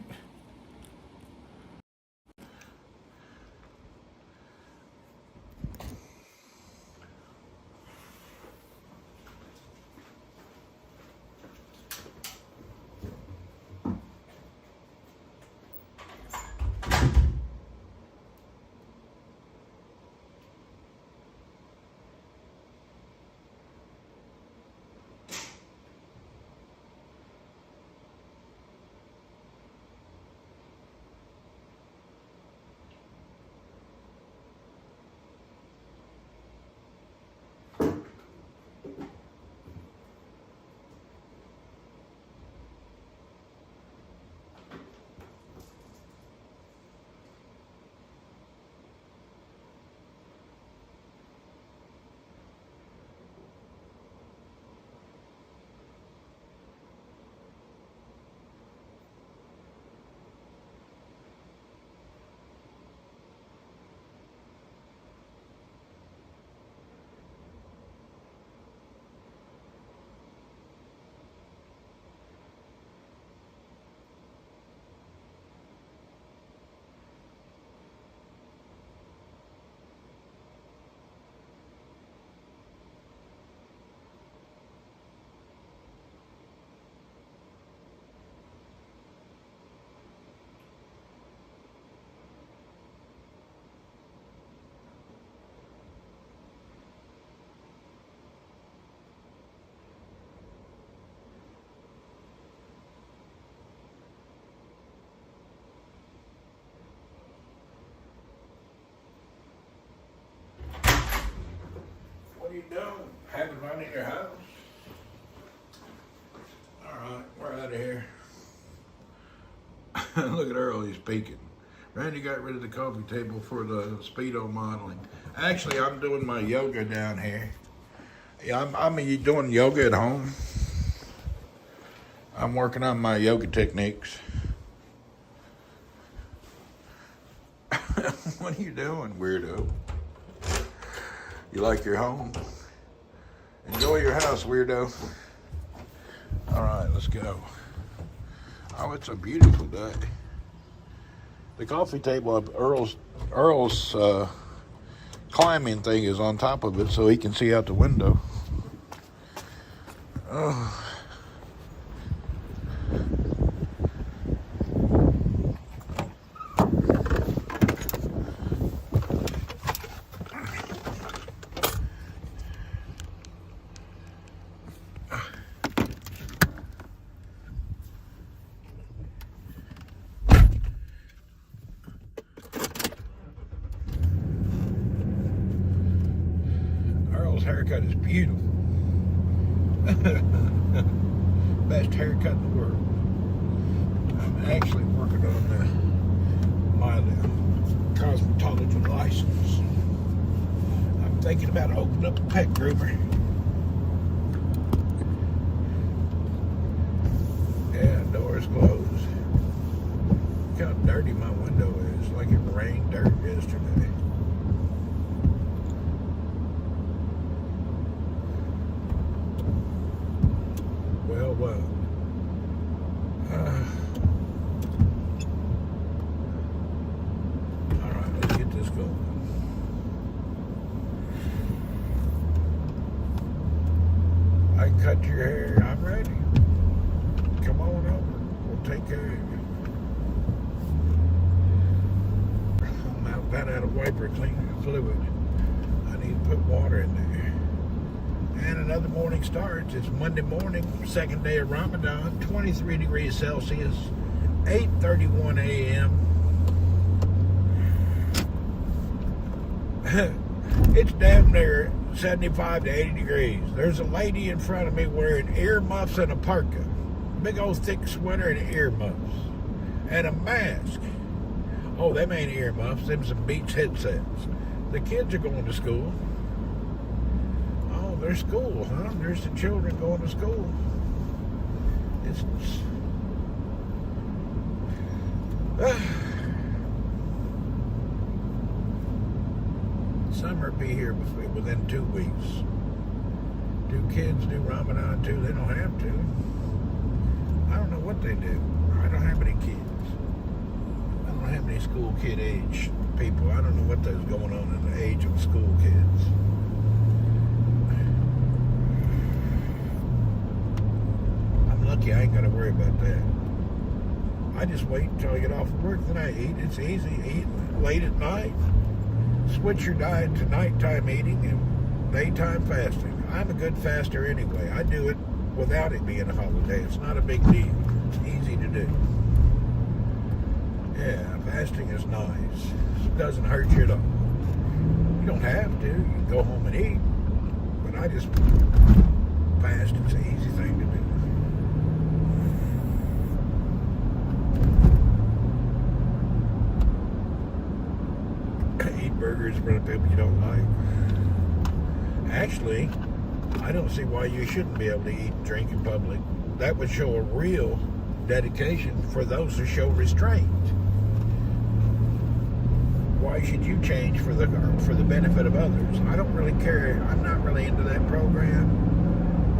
What are you doing? Having fun in your house? All right, we're out of here. Look at Earl, he's peeking. Randy got rid of the coffee table for the Speedo modeling. Actually, I'm doing my yoga down here. Yeah, I'm doing yoga at home. I'm working on my yoga techniques. What are you doing, weirdo? You like your home? Enjoy your house, weirdo. All right, let's go. Oh, it's a beautiful day. The coffee table up Earl's climbing thing is on top of it so he can see out the window. Oh. Earl's haircut is beautiful. Best haircut in the world. I'm actually working on my cosmetology license. I'm thinking about opening up a pet groomer. Yeah, door's closed. Look how dirty my window is. Like it rained dirt yesterday. Well. All right, let's get this going. I cut your hair. I'm ready. Come on over. We'll take care of you. I'm about out of wiper cleaner fluid. I need to put water in there. And another morning starts. It's Monday morning, second day of Ramadan, 23 degrees Celsius, 8:31 a.m. It's damn near 75 to 80 degrees. There's a lady in front of me wearing earmuffs and a parka, big old thick sweater and earmuffs, and a mask. Oh, them ain't earmuffs. Them some Beats headsets. The kids are going to school. Oh, there's school, huh? There's the children going to school. It's summer be here within 2 weeks. Do kids do Ramadan too? They don't have to. I don't know what they do. I don't have any kids. I don't have any school kid age people. I don't know what that's going on in the age of school kids. I'm lucky I ain't got to worry about that. I just wait until I get off of work, then I eat. It's easy. Eat late at night. Switch your diet to nighttime eating and daytime fasting. I'm a good faster anyway. I do it without it being a holiday. It's not a big deal. It's easy to do. Yeah, fasting is nice. It doesn't hurt you at all. You don't have to. You can go home and eat. But I just fast. It's an easy thing to do. Eat burgers in front of people you don't like. Actually, I don't see why you shouldn't be able to eat and drink in public. That would show a real dedication for those who show restraint. Why should you change for the benefit of others? I don't really care. I'm not really into that program.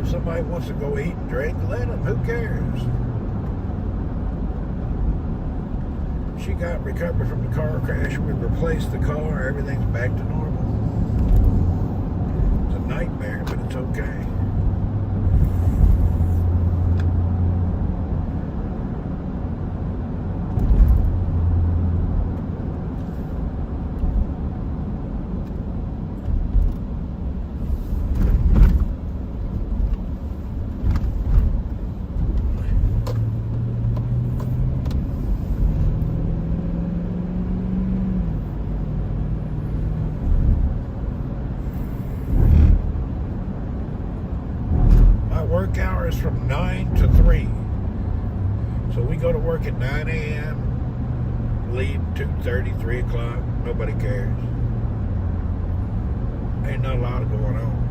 If somebody wants to go eat and drink, let them. Who cares? She got recovered from the car crash. We replaced the car. Everything's back to normal. It's a nightmare, but it's okay. Work hours from 9 to 3. So we go to work at 9 a.m., leave 2:30, 3 o'clock. Nobody cares. Ain't not a lot of going on.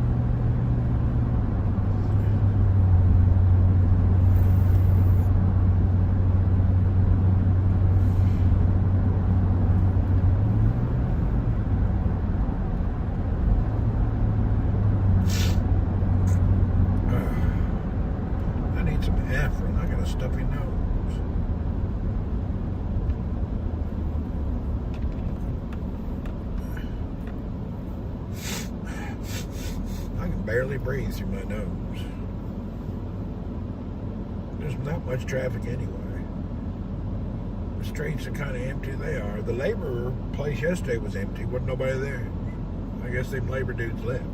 Afrin, I got a stuffy nose. I can barely breathe through my nose. There's not much traffic anyway. The streets are kind of empty. They are. The labor place yesterday was empty. Wasn't nobody there. I guess them labor dudes left.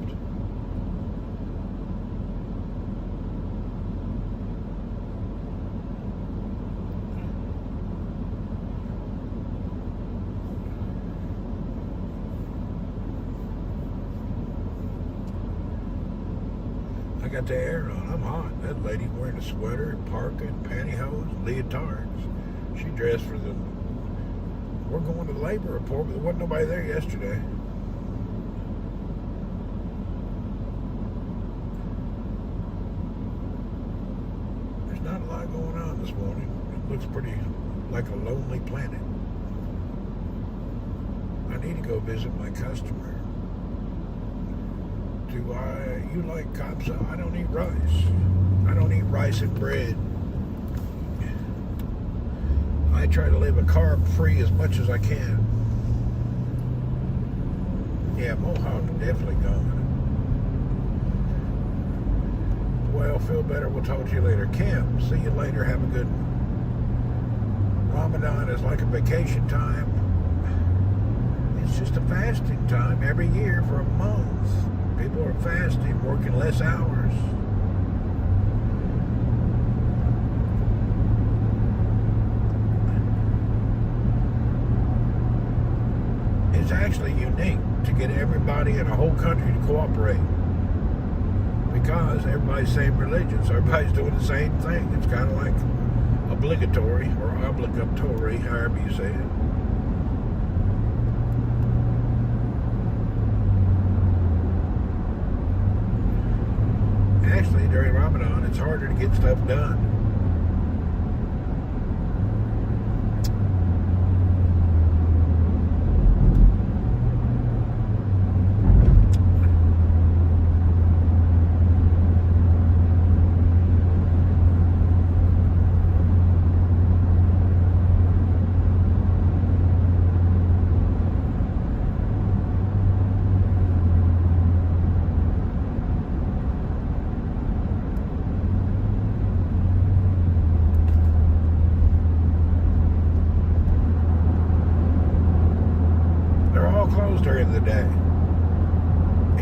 I got the air on. I'm hot. That lady wearing a sweater, parka, and pantyhose, leotards. She dressed for the... We're going to the labor report, but there wasn't nobody there yesterday. There's not a lot going on this morning. It looks pretty like a lonely planet. I need to go visit my customer. You like kapsa? I don't eat rice. I don't eat rice and bread. I try to live a carb-free as much as I can. Yeah, Mohawk definitely gone. Well, feel better. We'll talk to you later. Kim, see you later. Have a good one. Ramadan is like a vacation time. It's just a fasting time every year for a month. People are fasting, working less hours. It's actually unique to get everybody in a whole country to cooperate. Because everybody's the same religion, so everybody's doing the same thing. It's kind of like obligatory or obligatory, however you say it. actually, during Ramadan, it's harder to get stuff done. Closed during the day.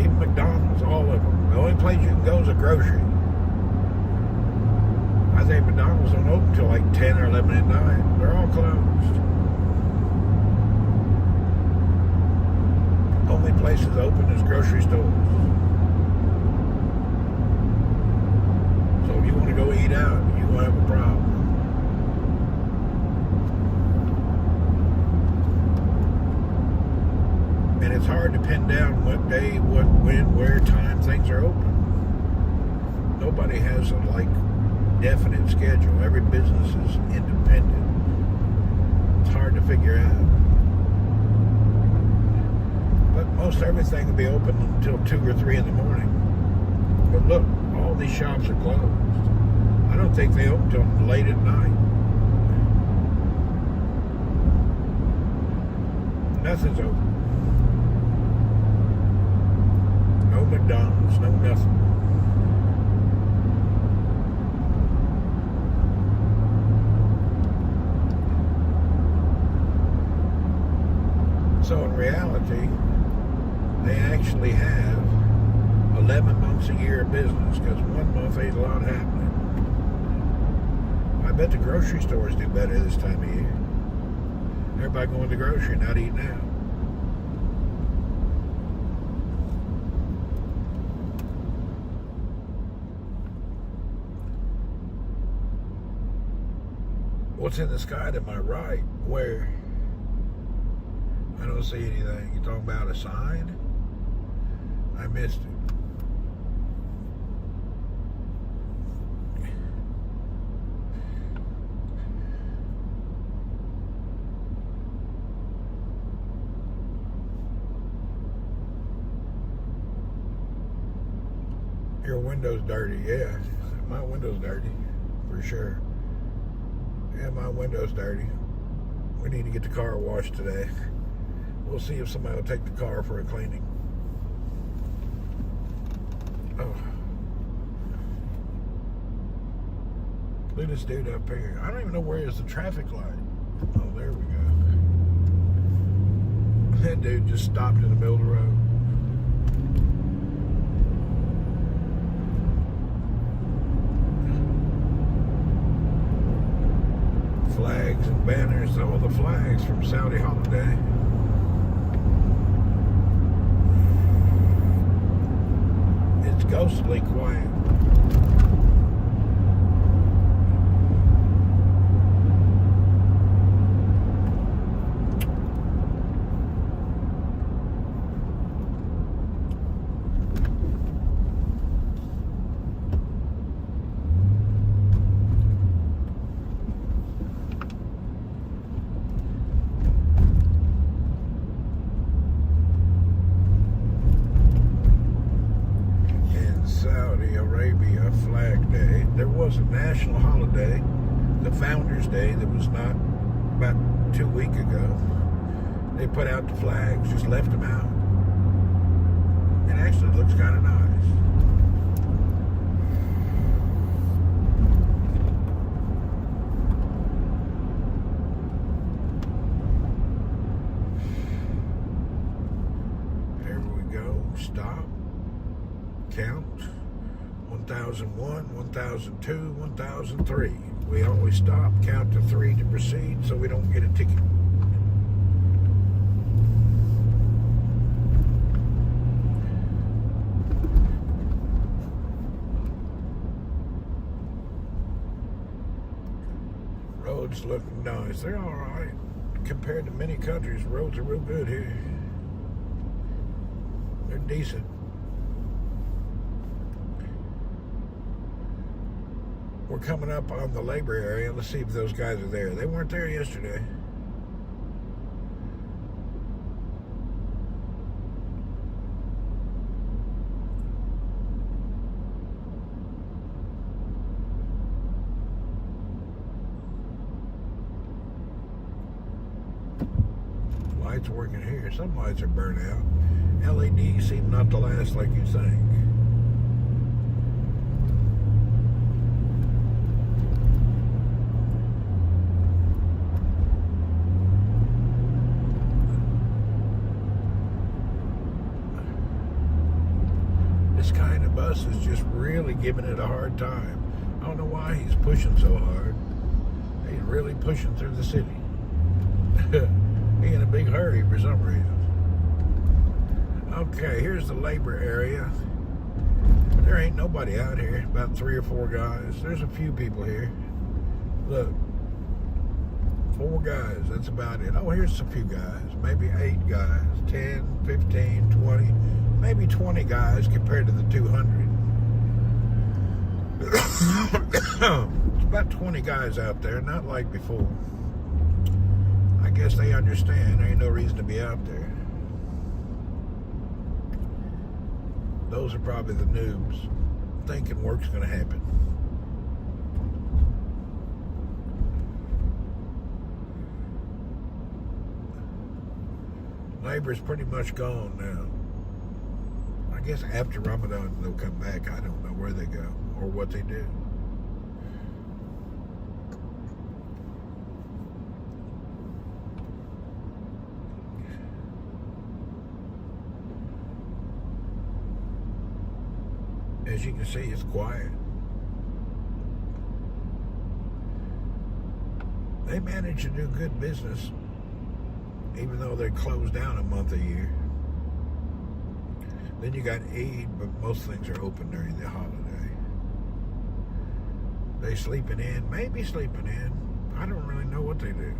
Even McDonald's, all of them. The only place you can go is a grocery. I think McDonald's don't open till like 10 or 11 at night. They're all closed. Only places open is grocery stores. So if you want to go eat out, you won't have a problem. And it's hard to pin down what day, what, when, where, time things are open. Nobody has a definite schedule. Every business is independent. It's hard to figure out. But most everything will be open until 2 or 3 in the morning. But look, all these shops are closed. I don't think they open till late at night. Nothing's open. No McDonald's, no nothing. So in reality, they actually have 11 months a year of business, because 1 month ain't a lot happening. I bet the grocery stores do better this time of year. Everybody going to the grocery, not eating out. What's in the sky to my right? Where? I don't see anything. You talking about a sign? I missed it. Your window's dirty, yeah. My window's dirty, for sure. Yeah, my window's dirty. We need to get the car washed today. We'll see if somebody will take the car for a cleaning. Oh. Look at this dude up here. I don't even know where is the traffic light. Oh, there we go. That dude just stopped in the middle of the road. Flags and banners, some of the flags from Saudi holiday. It's ghostly quiet. Arabia Flag Day. There was a national holiday, the Founders Day, that was not about 2 weeks ago. They put out the flags, just left them out. It actually looks kind of nice. There we go. Stop. Count. 1001, 1002, 1003. We always stop, count to 3 to proceed so we don't get a ticket. Roads look nice. They're all right. Compared to many countries, roads are real good here. They're decent. We're coming up on the labor area. Let's see if those guys are there. They weren't there yesterday. Lights working here. Some lights are burnt out. LEDs seem not to last like you think. This guy in the bus is just really giving it a hard time. I don't know why he's pushing so hard. He's really pushing through the city. He's in a big hurry for some reason. Okay, here's the labor area. There ain't nobody out here. About 3 or 4 guys. There's a few people here. Look. 4 guys. That's about it. Oh, here's a few guys. Maybe 8 guys. 10, 15, 20. Maybe 20 guys compared to the 200. It's about 20 guys out there. Not like before. I guess they understand. There ain't no reason to be out there. Those are probably the noobs thinking work's going to happen. Labor's pretty much gone now. I guess after Ramadan they'll come back. I don't know where they go or what they do. As you can see, it's quiet. They manage to do good business, even though they close down a month a year. Then you got Eid, but most things are open during the holiday. They sleeping in, maybe sleeping in. I don't really know what they do.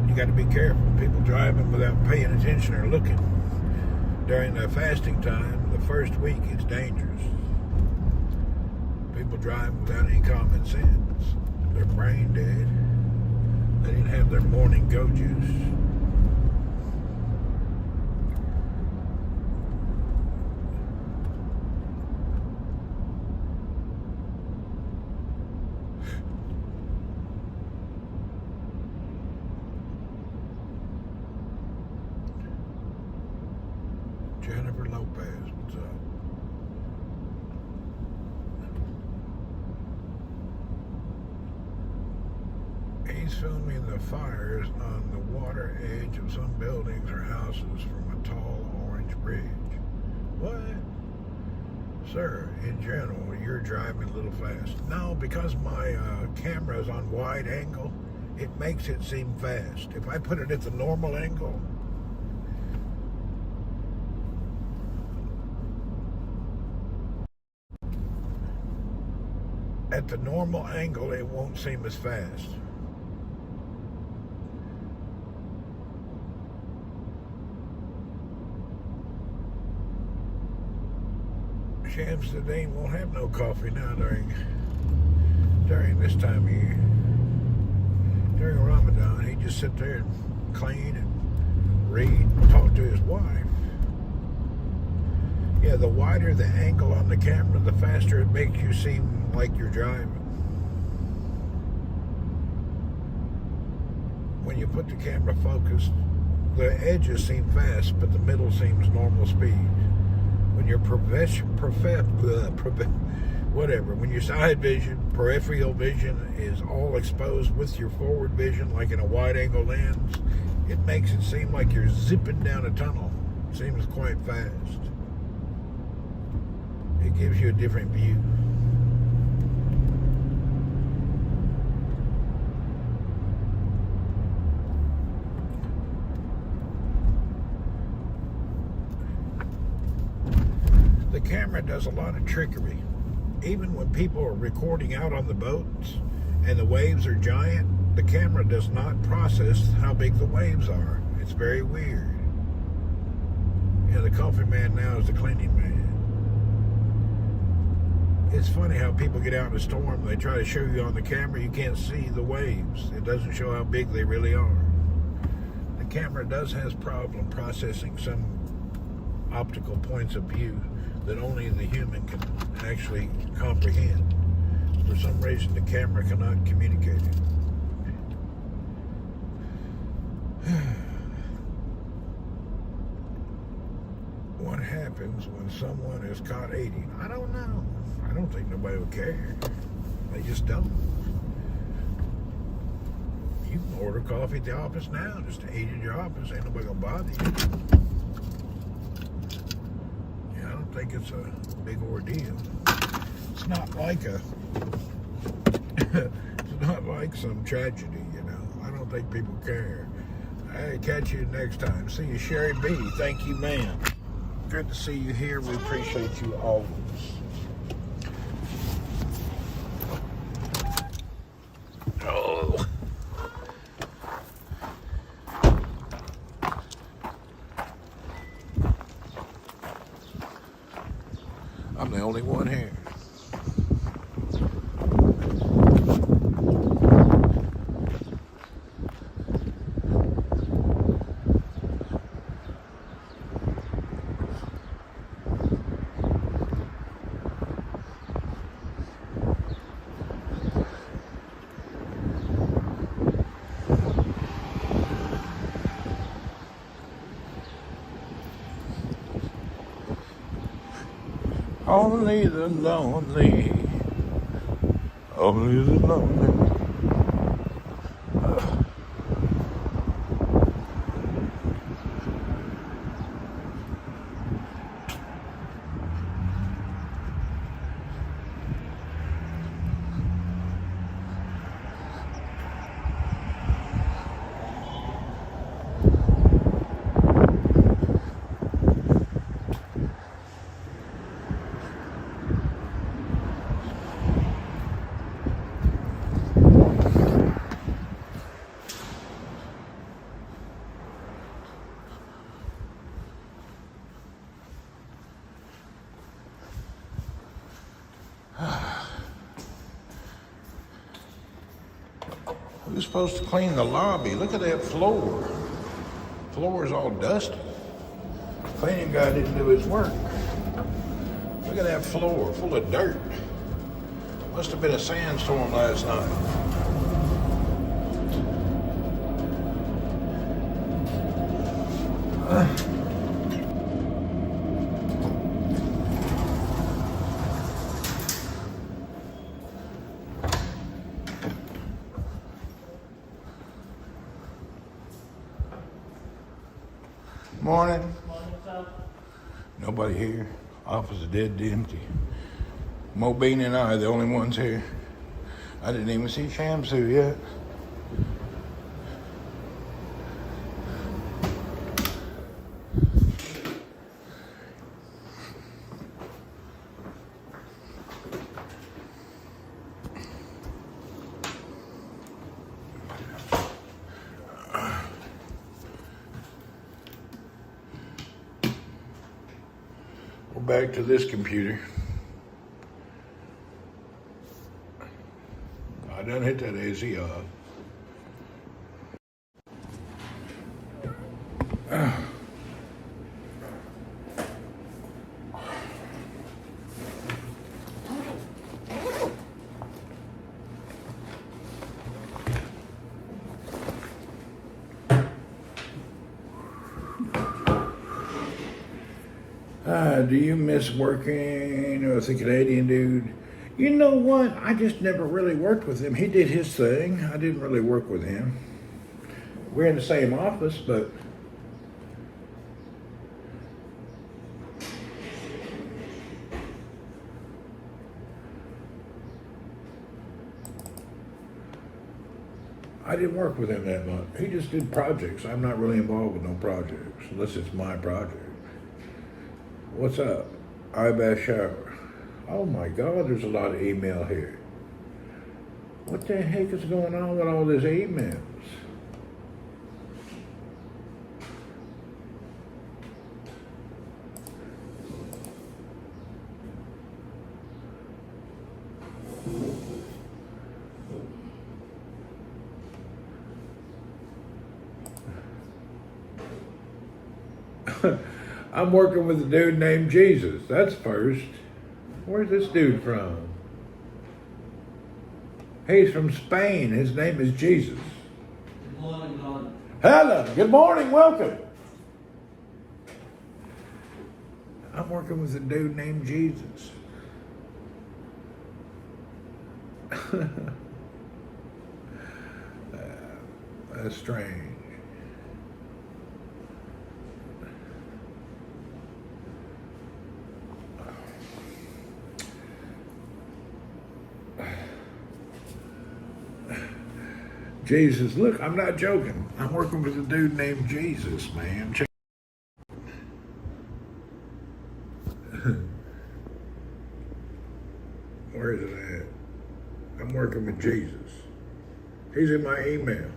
You got to be careful. People driving without paying attention or looking. During the fasting time, the first week, it's dangerous. People driving without any common sense. They're brain dead. They didn't have their morning go juice. Jennifer Lopez, what's up? He's filming the fires on the water edge of some buildings or houses from a tall orange bridge. What? Sir, in general, you're driving a little fast. No, because my camera is on wide angle, it makes it seem fast. If I put it at the normal angle, it won't seem as fast. Shamsuddin won't have no coffee now during this time of year. During Ramadan, he just sit there and clean and read and talk to his wife. Yeah, the wider the angle on the camera, the faster it makes you seem like you're driving. When you put the camera focused, the edges seem fast, but the middle seems normal speed. When you're whatever. When your side vision, peripheral vision is all exposed with your forward vision, like in a wide angle lens, it makes it seem like you're zipping down a tunnel. It seems quite fast. It gives you a different view. The camera does a lot of trickery. Even when people are recording out on the boats and the waves are giant, the camera does not process how big the waves are. It's very weird. Yeah, the coffee man now is the cleaning man. It's funny how people get out in a storm, they try to show you on the camera, you can't see the waves. It doesn't show how big they really are. The camera does has problem processing some optical points of view that only the human can actually comprehend. For some reason, the camera cannot communicate it. What happens when someone is caught eating? I don't know. I don't think nobody would care. They just don't. You can order coffee at the office now, just to eat in your office. Ain't nobody gonna bother you. Yeah, I don't think it's a big ordeal. It's not like it's not like some tragedy, you know. I don't think people care. Hey, catch you next time. See you, Sherry B. Thank you, ma'am. Good to see you here. We appreciate you always. Oh. I'm the only one here. Only the lonely, only the lonely. Who's supposed to clean the lobby? Look at that floor. Floor is all dusty. Cleaning guy didn't do his work. Look at that floor full of dirt. Must have been a sandstorm last night. Morning. Morning, sir. Nobody here. Office is dead empty. Mo Bean and I are the only ones here. I didn't even see Shamsu yet. Back to this computer. I done hit that AZ off. Do you miss working with a Canadian dude? You know what? I just never really worked with him. He did his thing. I didn't really work with him. We're in the same office, but I didn't work with him that much. He just did projects. I'm not really involved with no projects, unless it's my project. What's up? Ibash shower. Oh my God, there's a lot of email here. What the heck is going on with all these emails? I'm working with a dude named Jesus. That's first. Where's this dude from? He's from Spain. His name is Jesus. Good morning, Lord. Hello. Good morning. Welcome. I'm working with a dude named Jesus. That's strange. Jesus, look, I'm not joking. I'm working with a dude named Jesus, man. Where is it at? I'm working with Jesus. He's in my email.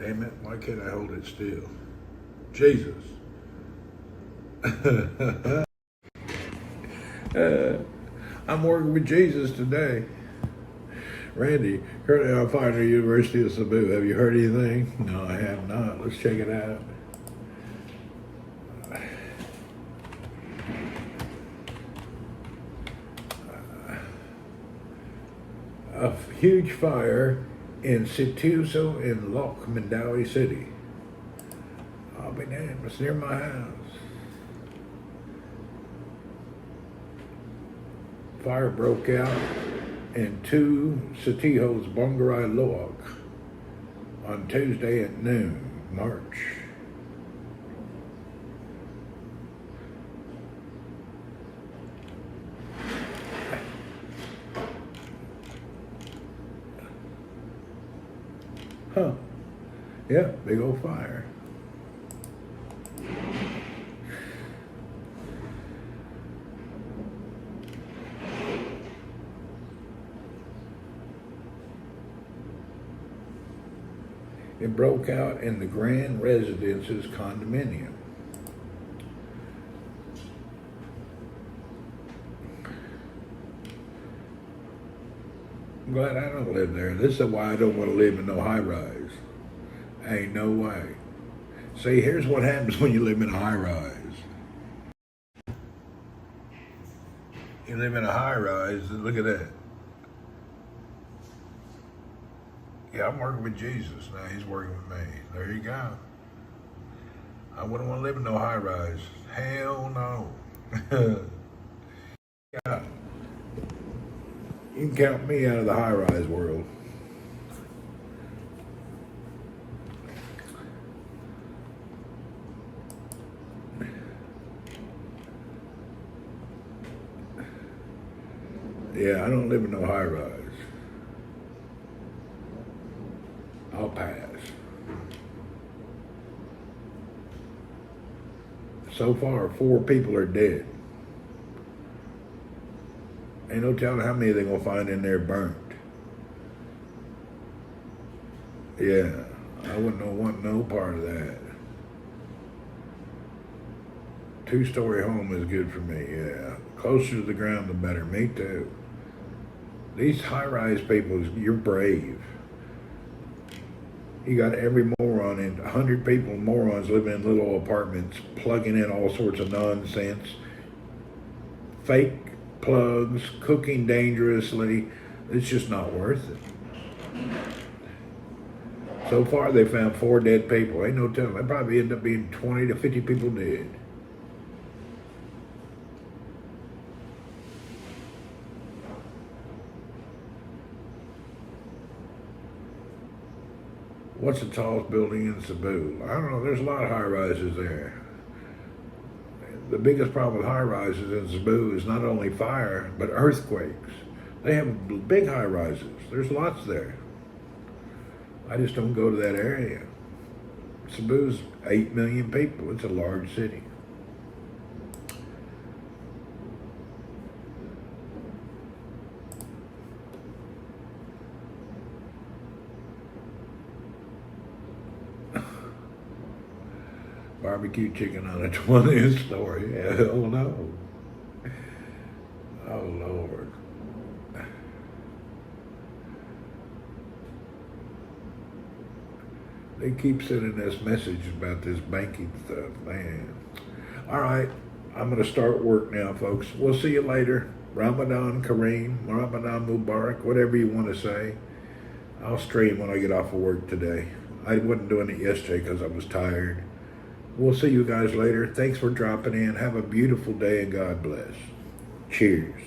Damn it, why can't I hold it still? Jesus. I'm working with Jesus today. Randy, currently I'm fired at the University of Cebu. Have you heard anything? No, I have not. Let's check it out. A huge fire in Situso in Loch Mandawi City. I'll be damned. It's near my house. Fire broke out in 2 Satihos Bongarai Loak on Tuesday at noon, March. Huh. Yeah, big old fire. It broke out in the Grand Residences condominium. I'm glad I don't live there. This is why I don't want to live in no high rise. Ain't no way. See, here's what happens when you live in a high rise. You live in a high rise, look at that. Yeah, I'm working with Jesus now. He's working with me. There you go. I wouldn't want to live in no high rise. Hell no. Yeah. You can count me out of the high rise world. Yeah, I don't live in no high rise. I'll pass. So far, 4 people are dead. Ain't no telling how many they're gonna find in there burnt. Yeah, I wouldn't want no part of that. 2-story home is good for me, yeah. Closer to the ground, the better. Me too. These high-rise people, you're brave. You got every moron and 100 people, morons living in little apartments, plugging in all sorts of nonsense. Fake plugs, cooking dangerously. It's just not worth it. So far, they found 4 dead people. Ain't no telling. They probably end up being 20 to 50 people dead. What's the tallest building in Cebu? I don't know. There's a lot of high rises there. The biggest problem with high rises in Cebu is not only fire, but earthquakes. They have big high rises. There's lots there. I just don't go to that area. Cebu's 8 million people. It's a large city. Barbecue chicken on a 20th story. Hell no. Oh, Lord. They keep sending us messages about this banking stuff, man. All right, I'm going to start work now, folks. We'll see you later. Ramadan Kareem, Ramadan Mubarak, whatever you want to say. I'll stream when I get off of work today. I wasn't doing it yesterday because I was tired. We'll see you guys later. Thanks for dropping in. Have a beautiful day and God bless. Cheers.